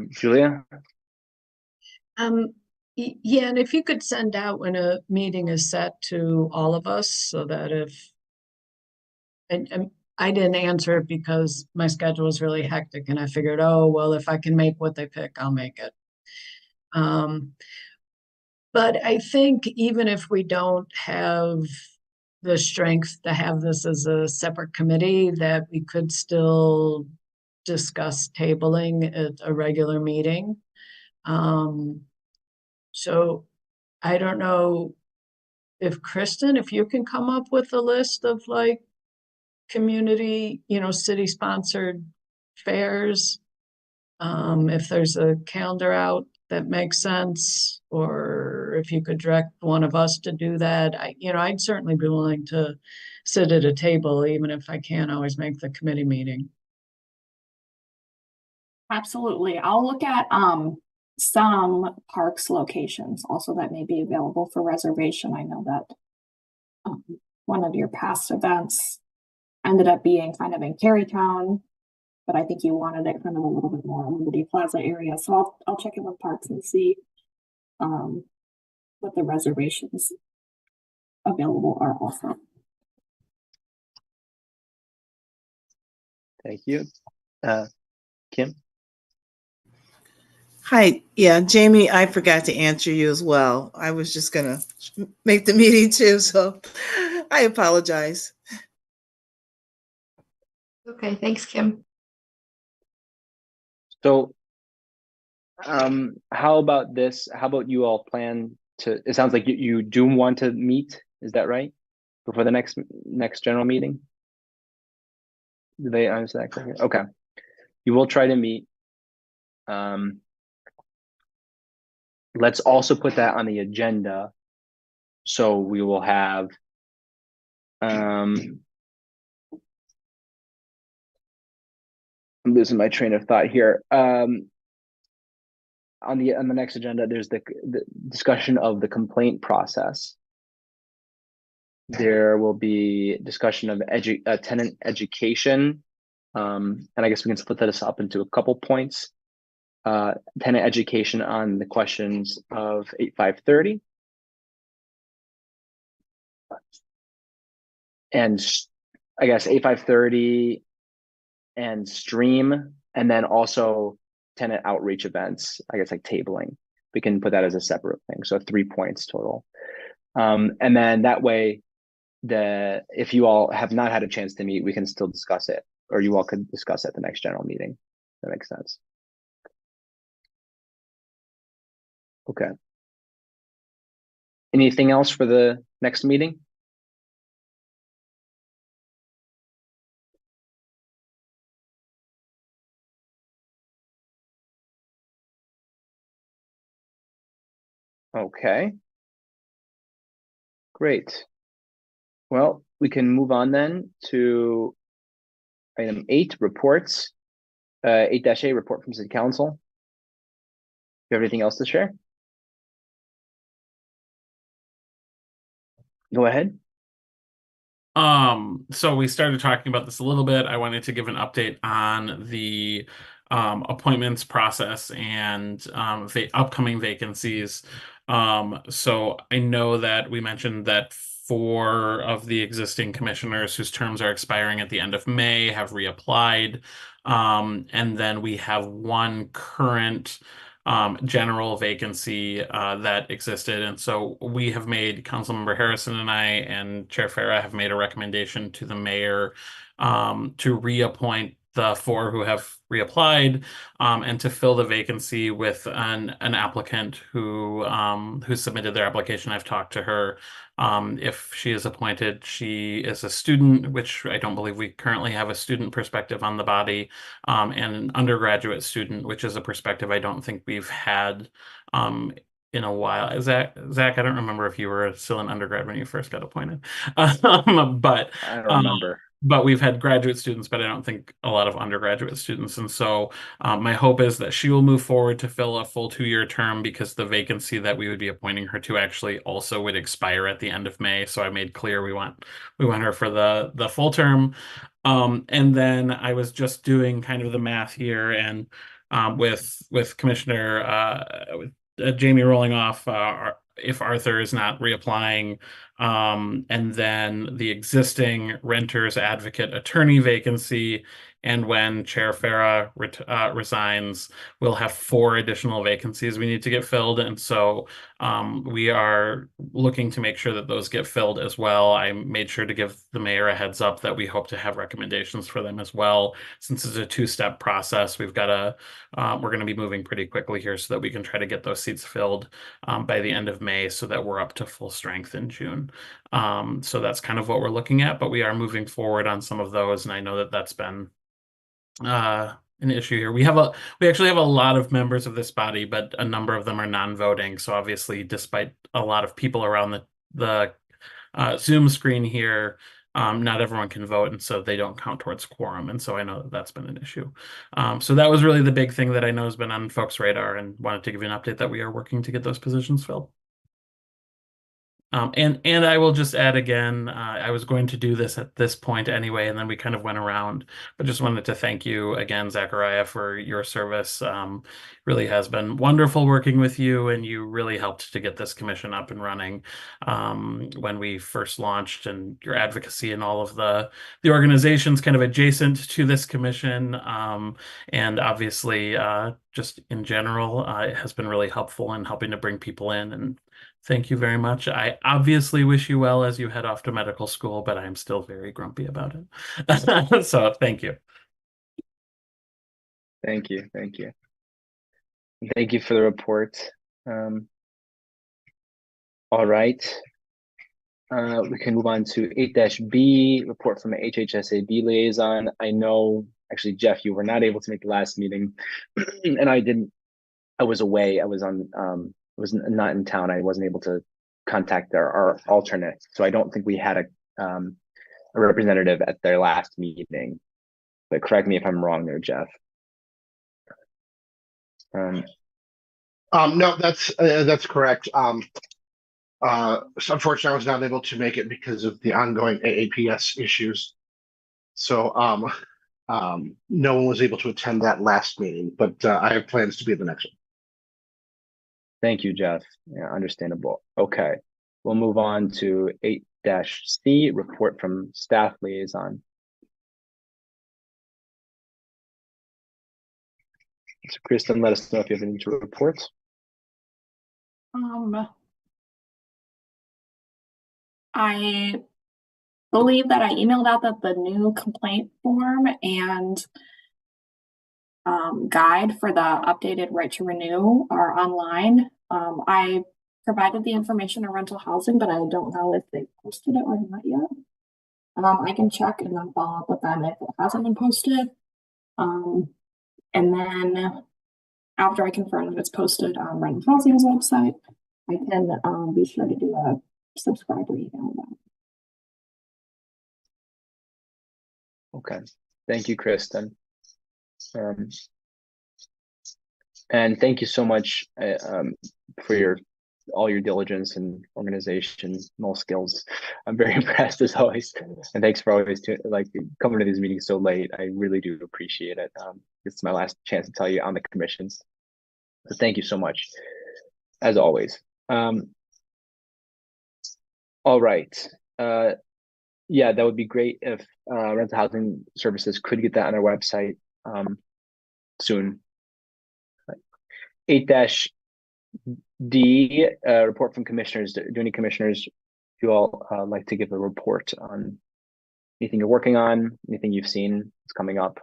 S1: Julia?
S5: Yeah, and if you could send out when a meeting is set to all of us so that if, and I didn't answer it because my schedule was really hectic and I figured, oh, well, if I can make what they pick, I'll make it. But I think even if we don't have the strength to have this as a separate committee, that we could still discuss tabling at a regular meeting. So I don't know if Kristen, if you can come up with a list of like community, city sponsored fairs, if there's a calendar out that makes sense, or if you could direct one of us to do that, I'd certainly be willing to sit at a table, even if I can't always make the committee meeting.
S4: Absolutely. I'll look at some parks locations also that may be available for reservation. I know that one of your past events ended up being kind of in Carytown, but I think you wanted it kind of a little bit more in the Liberty Plaza area. So I'll check in with parks and see what the reservations available are also.
S1: Thank you. Kim?
S8: Hi, yeah, Jamie, I forgot to answer you as well. I was just gonna make the meeting too, so I apologize.
S14: Okay, thanks, Kim.
S1: So how about this? How about you all plan to, it sounds like you do want to meet, is that right? Before the next general meeting? Do they understand that correctly? Okay. You will try to meet. Let's also put that on the agenda. So we will have I'm losing my train of thought here. On the next agenda, there's the discussion of the complaint process. There will be discussion of tenant education, and I guess we can split this up into a couple points. Tenant education on the questions of 8530 and I guess 8530 and stream, and then also tenant outreach events, I guess like tabling. We can put that as a separate thing. So 3 points total. And then that way, if you all have not had a chance to meet, we can still discuss it, or you all could discuss at the next general meeting. That makes sense. Okay. Anything else for the next meeting? Okay. Great. Well, we can move on then to item 8, reports. 8-A, report from City Council. Do you have anything else to share? Go ahead.
S9: So we started talking about this a little bit. I wanted to give an update on the appointments process and the upcoming vacancies. So I know that we mentioned that 4 of the existing commissioners whose terms are expiring at the end of May have reapplied. And then we have 1 current general vacancy that existed. And so we have made, Councilmember Harrison and I and Chair Farah have made a recommendation to the mayor to reappoint the 4 who have reapplied, and to fill the vacancy with an applicant who submitted their application. I've talked to her. If she is appointed, she is a student, which I don't believe we currently have a student perspective on the body, and an undergraduate student, which is a perspective I don't think we've had in a while. Zach, I don't remember if you were still an undergrad when you first got appointed, but
S1: I don't remember.
S9: But we've had graduate students, but I don't think a lot of undergraduate students. And so my hope is that she will move forward to fill a full 2-year term, because the vacancy that we would be appointing her to actually also would expire at the end of May. So I made clear we want her for the full term. And then I was just doing kind of the math here, and with Commissioner Jamie rolling off, if Arthur is not reapplying, and then the existing renters advocate attorney vacancy, and when Chair Farah resigns, we'll have 4 additional vacancies we need to get filled. And so we are looking to make sure that those get filled as well. I made sure to give the mayor a heads up that we hope to have recommendations for them as well. Since it's a 2-step process, we're going to be moving pretty quickly here so that we can try to get those seats filled by the end of May, so that we're up to full strength in June. So that's kind of what we're looking at, but we are moving forward on some of those, and I know that that's been an issue here. We actually have a lot of members of this body, but a number of them are non-voting. So obviously, despite a lot of people around the Zoom screen here, not everyone can vote, and so they don't count towards quorum. And so I know that that's been an issue. So that was really the big thing that I know has been on folks' radar, and wanted to give you an update that we are working to get those positions filled. And I will just add again, I was going to do this at this point anyway, and then we kind of went around, but just wanted to thank you again, Zachariah, for your service. Really has been wonderful working with you, and you really helped to get this commission up and running when we first launched, and your advocacy and all of the organizations kind of adjacent to this commission, and obviously just in general, it has been really helpful in helping to bring people in, and thank you very much. I obviously wish you well as you head off to medical school, but I'm still very grumpy about it. So thank you.
S1: Thank you. Thank you. Thank you for the report. All right. We can move on to 8-B, report from an HHSAB liaison. I know, actually, Jeff, you were not able to make the last meeting, and I was away. I was not in town. I wasn't able to contact our alternate. So I don't think we had a representative at their last meeting, but correct me if I'm wrong there, Jeff.
S10: No, that's correct. So unfortunately, I was not able to make it because of the ongoing AAPS issues. So no one was able to attend that last meeting, but I have plans to be at the next one.
S1: Thank you, Jeff. Yeah, understandable. Okay, we'll move on to 8-C, report from staff liaison. So Kristen, let us know if you have any to report.
S4: I believe that I emailed out that the new complaint form and guide for the updated right to renew are online. I provided the information on rental housing, but I don't know if they posted it or not yet. I can check and then follow up with them if it hasn't been posted. And then after I confirm that it's posted on rental housing's website, I can be sure to do a subscriber email about it.
S1: Okay, thank you, Kristen. And thank you so much for all your diligence and organization and all skills. I'm very impressed as always, and thanks for always coming to these meetings so late. I really do appreciate it. It's my last chance to tell you on the commissions, so thank you so much as always. All right. Yeah, that would be great if rental housing services could get that on their website soon. 8-D, report from commissioners. Do any commissioners, you all like to give a report on anything you're working on, anything you've seen that's coming up?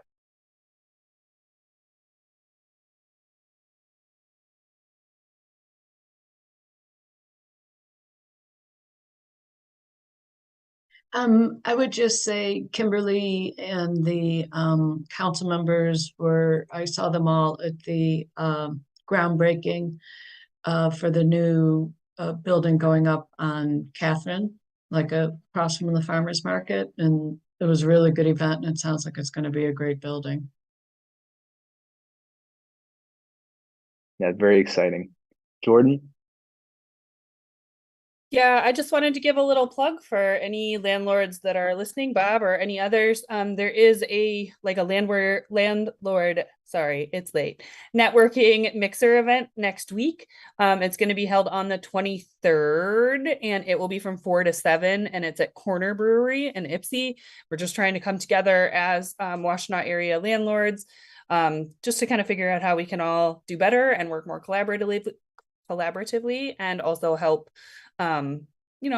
S5: I would just say Kimberly and the council members I saw them all at the groundbreaking for the new building going up on Catherine, like across from the farmers market. And it was a really good event, and it sounds like it's going to be a great building.
S1: Yeah, very exciting. Jordan?
S6: Yeah, I just wanted to give a little plug for any landlords that are listening, Bob, or any others. There is a landlord, sorry, it's late, networking mixer event next week. It's going to be held on the 23rd, and it will be from 4 to 7, and it's at Corner Brewery in Ypsi. We're just trying to come together as Washtenaw area landlords, just to kind of figure out how we can all do better and work more collaboratively, and also help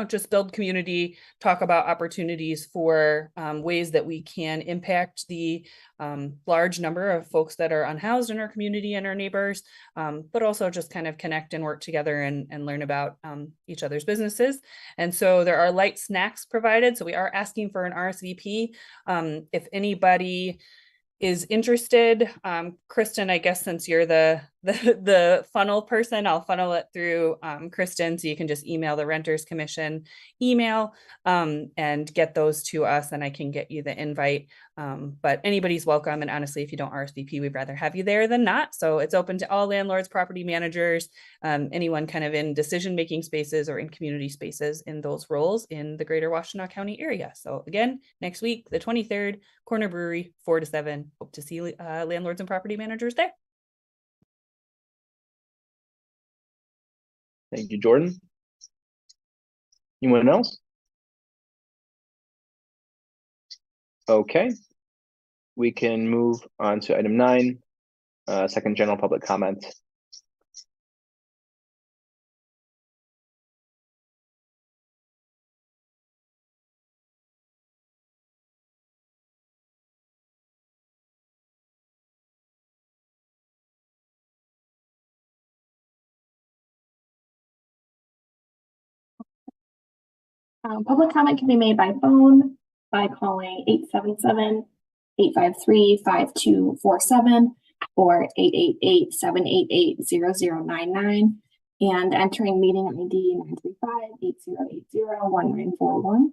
S6: just build community, talk about opportunities for ways that we can impact the large number of folks that are unhoused in our community and our neighbors, but also just kind of connect and work together and learn about each other's businesses. And so there are light snacks provided. So we are asking for an RSVP. If anybody is interested, Kristen, I guess since you're the funnel person, I'll funnel it through Kristen, so you can just email the Renters Commission email and get those to us, and I can get you the invite. But anybody's welcome, and honestly, if you don't RSVP, we'd rather have you there than not. So it's open to all landlords, property managers, anyone kind of in decision-making spaces or in community spaces in those roles in the greater Washtenaw County area. So again, next week, the 23rd, Corner Brewery, 4 to 7. Hope to see landlords and property managers there.
S1: Thank you, Jordan. Anyone else? Okay. We can move on to item 9, second general public comment.
S4: Public comment can be made by phone by calling 877-853-5247 or 888-788-0099 and entering meeting ID 935-8080-1941.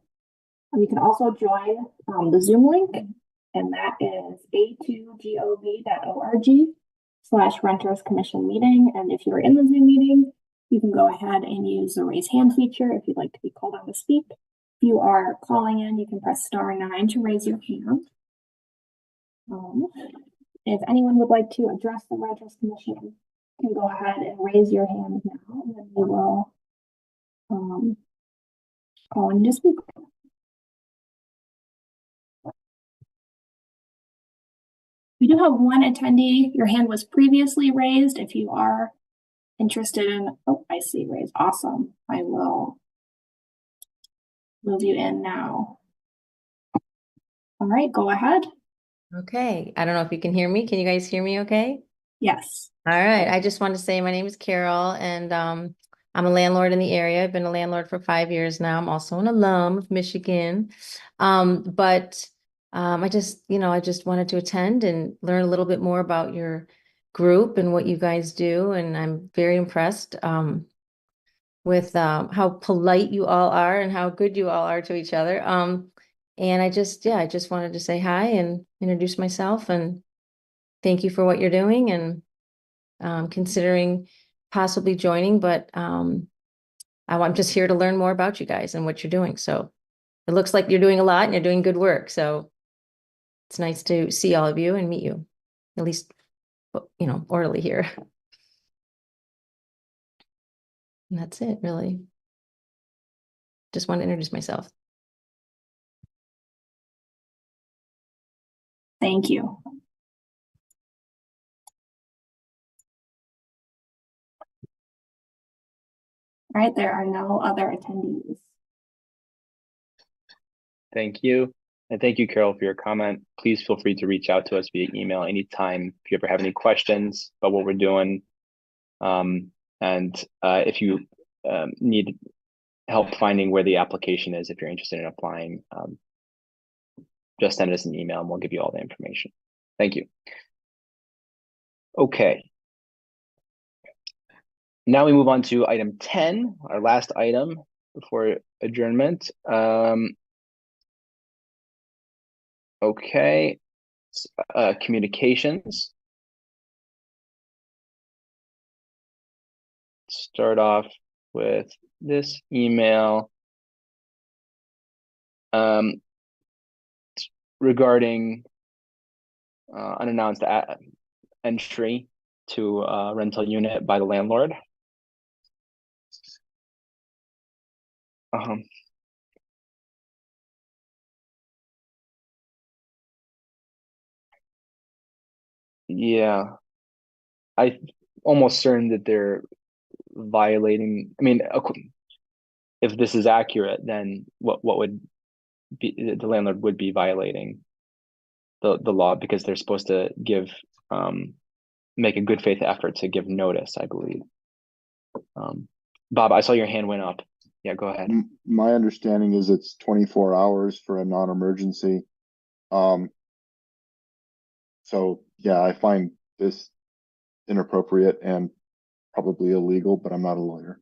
S4: You can also join the Zoom link, and that is a2gov.org/Renters Commission meeting. And if you're in the Zoom meeting, you can go ahead and use the raise hand feature if you'd like to be called on to speak. If you are calling in, you can press *9 to raise your hand. If anyone would like to address the Renters Commission, you can go ahead and raise your hand now, and then we will call in to speak. We do have one attendee. Your hand was previously raised. If you are interested in, oh, I see raised. Awesome. I will move you in now. All right, go ahead.
S15: Okay. I don't know if you can hear me. Can you guys hear me okay?
S4: Yes.
S15: All right. I just want to say my name is Carol, and I'm a landlord in the area. I've been a landlord for 5 years now. I'm also an alum of Michigan. I just wanted to attend and learn a little bit more about your group and what you guys do. And I'm very impressed with how polite you all are and how good you all are to each other. And I just wanted to say hi and introduce myself and thank you for what you're doing and considering possibly joining, but I'm just here to learn more about you guys and what you're doing. So it looks like you're doing a lot and you're doing good work. So it's nice to see all of you and meet you, at least, orally here. And that's it, really. Just want to introduce myself.
S4: Thank you. All right, there are no other attendees.
S1: Thank you. And thank you, Carol, for your comment. Please feel free to reach out to us via email anytime if you ever have any questions about what we're doing. If you need help finding where the application is if you're interested in applying, just send us an email and we'll give you all the information. Thank you. Okay. Now we move on to item 10, our last item before adjournment. Okay, communications. Start off with this email regarding unannounced entry to a rental unit by the landlord. Yeah, I'm almost certain that they're violating. I mean, if this is accurate, then what would be the landlord would be violating the law, because they're supposed to give make a good faith effort to give notice, I believe. Bob, I saw your hand went up. Yeah, go ahead.
S3: My understanding is it's 24 hours for a non-emergency. So yeah, I find this inappropriate and probably illegal, but I'm not a lawyer.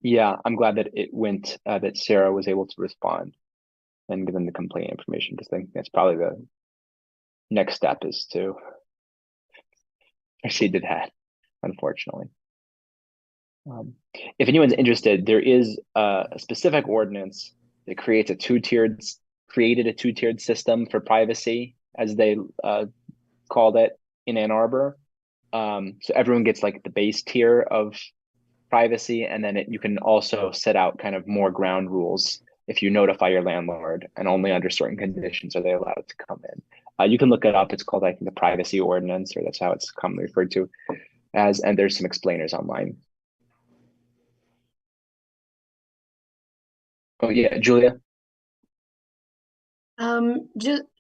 S1: Yeah, I'm glad that it went, that Sarah was able to respond and give them the complaint information, because I think that's probably the next step, is to proceed to that, unfortunately. If anyone's interested, there is a specific ordinance that created a two-tiered system for privacy, as they called it, in Ann Arbor. So everyone gets like the base tier of privacy, and then you can also set out kind of more ground rules if you notify your landlord, and only under certain conditions are they allowed to come in. You can look it up. It's called, I think, the privacy ordinance, or that's how it's commonly referred to as, and there's some explainers online. Oh yeah, Julia.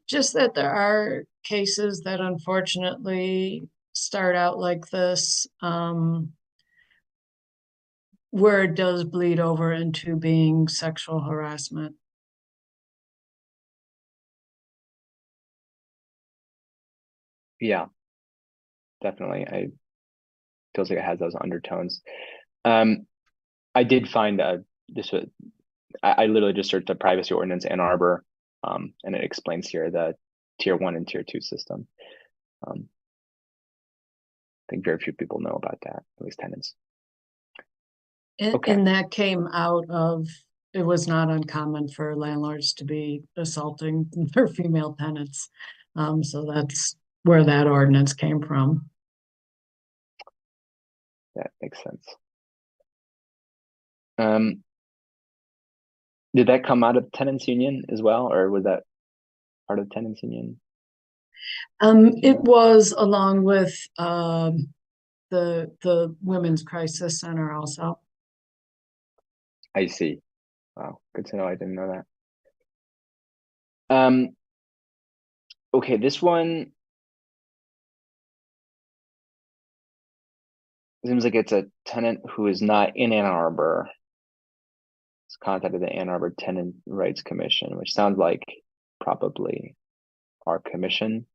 S5: Just that there are cases that unfortunately start out like this, where it does bleed over into being sexual harassment.
S1: Yeah, definitely. I feels like it has those undertones. I did find this was, I literally just searched the privacy ordinance Ann Arbor, and it explains here the tier 1 and tier 2 system. I think very few people know about that, at least tenants.
S5: And that came out of, it was not uncommon for landlords to be assaulting their female tenants. So that's where that ordinance came from.
S1: That makes sense. Did that come out of the tenants union as well, or was that part of the tenants union?
S5: It was, along with the Women's Crisis Center also.
S1: I see. Wow, good to know. I didn't know that. Okay, this one seems like it's a tenant who is not in Ann Arbor. It's contacted the Ann Arbor Tenant Rights Commission, which sounds like probably our commission.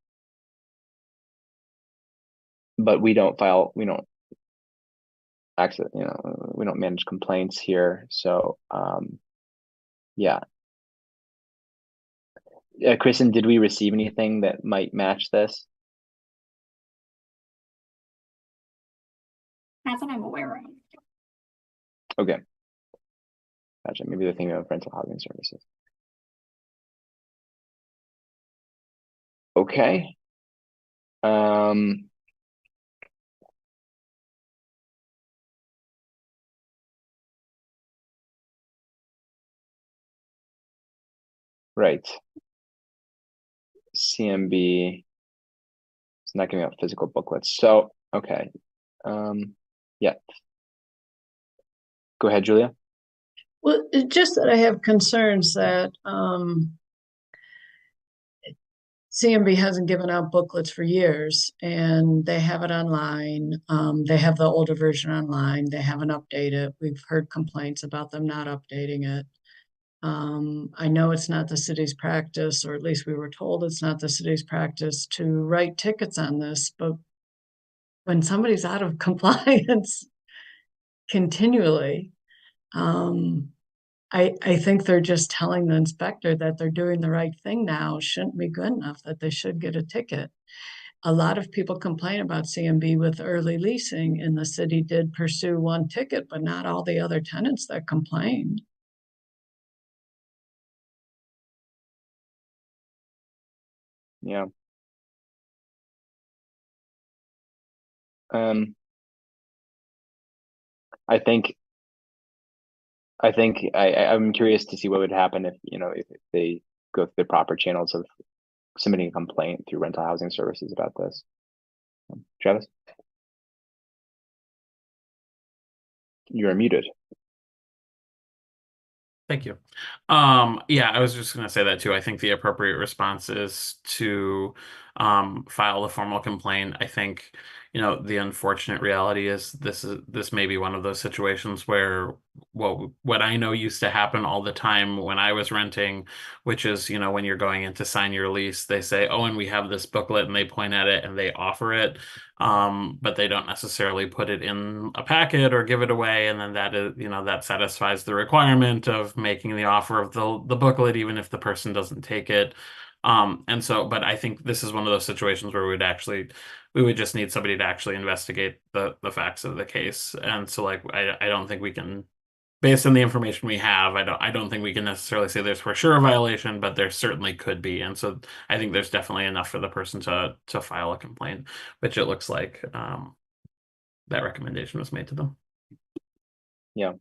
S1: But we don't actually, we don't manage complaints here. So yeah. Kristen, did we receive anything that might match this?
S4: Not that I'm aware of.
S1: Okay. Gotcha. Maybe they're thinking of rental housing services. Okay. Right. CMB is not giving out physical booklets. So, okay. Yeah. Go ahead, Julia.
S5: Well, it's just that I have concerns that CMB hasn't given out booklets for years, and they have it online. They have the older version online. They haven't updated. We've heard complaints about them not updating it. I know it's not the city's practice, or at least we were told it's not the city's practice to write tickets on this, but when somebody's out of compliance continually, I think they're just telling the inspector that they're doing the right thing now shouldn't be good enough, that they should get a ticket. A lot of people complain about CMB with early leasing, and the city did pursue one ticket, but not all the other tenants that complained.
S1: Yeah. I'm curious to see what would happen if, if they go through the proper channels of submitting a complaint through rental housing services about this. Travis? You're muted.
S9: Thank you. Yeah, I was just going to say that too. I think the appropriate response is to file a formal complaint. I think, the unfortunate reality is this may be one of those situations where what I know used to happen all the time when I was renting, which is, when you're going in to sign your lease, they say, oh, and we have this booklet, and they point at it and they offer it. But they don't necessarily put it in a packet or give it away, and then that is, that satisfies the requirement of making the offer of the booklet, even if the person doesn't take it. But I think this is one of those situations where we would just need somebody to actually investigate the facts of the case. And so, like, I don't think we can, based on the information we have, I don't think we can necessarily say there's for sure a violation, but there certainly could be. And so I think there's definitely enough for the person to file a complaint, which it looks like that recommendation was made to them.
S1: Yeah.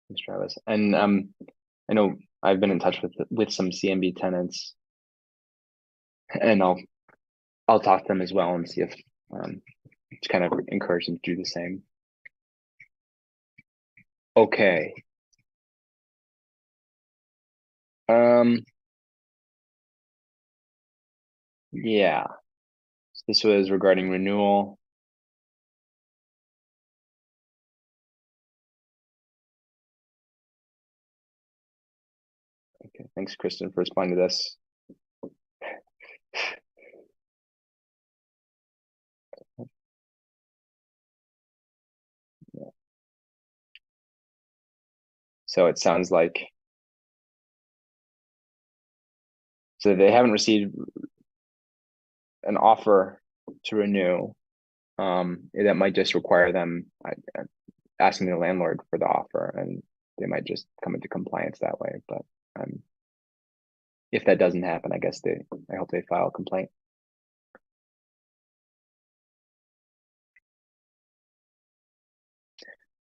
S1: Thanks, Travis. And I know I've been in touch with some CMB tenants, and I'll talk to them as well and see if to kind of encourage them to do the same. Okay. Yeah. So this was regarding renewal. Okay, thanks, Kristen, for responding to this. Yeah. So it sounds like they haven't received an offer to renew. That might just require them asking the landlord for the offer, and they might just come into compliance that way. But if that doesn't happen, I guess I hope they file a complaint.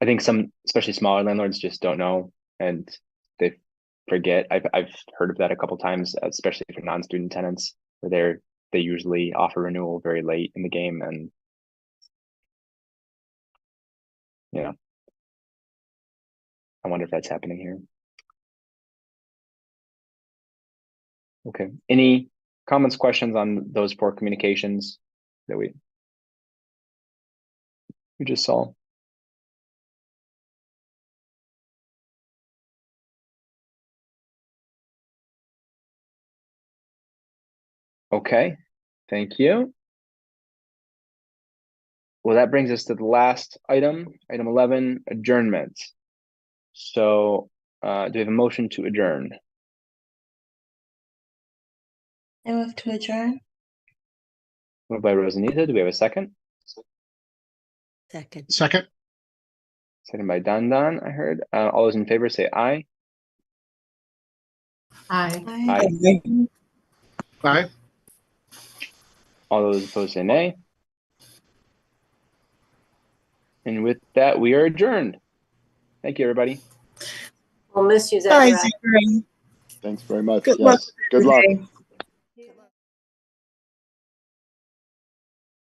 S1: I think some, especially smaller landlords, just don't know and they forget. I've heard of that a couple times, especially for non-student tenants, where they usually offer renewal very late in the game, and I wonder if that's happening here. Okay. Any comments, questions on those poor communications that we just saw? Okay, thank you. Well, that brings us to the last item 11, adjournment. So do we have a motion to adjourn?
S7: I move to adjourn.
S1: Moved by Rosanita. Do we have a second?
S2: Second.
S10: Second.
S1: Second by Don, I heard. All those in favor say aye.
S5: Aye.
S1: Aye.
S10: Aye.
S1: All those opposed say nay. And with that, we are adjourned. Thank you, everybody.
S12: We'll miss you,
S8: Bye,
S12: Zachariah.
S8: Zachary.
S3: Thanks very much.
S8: Good
S3: Yes.
S8: luck.
S3: Good luck.
S8: Today.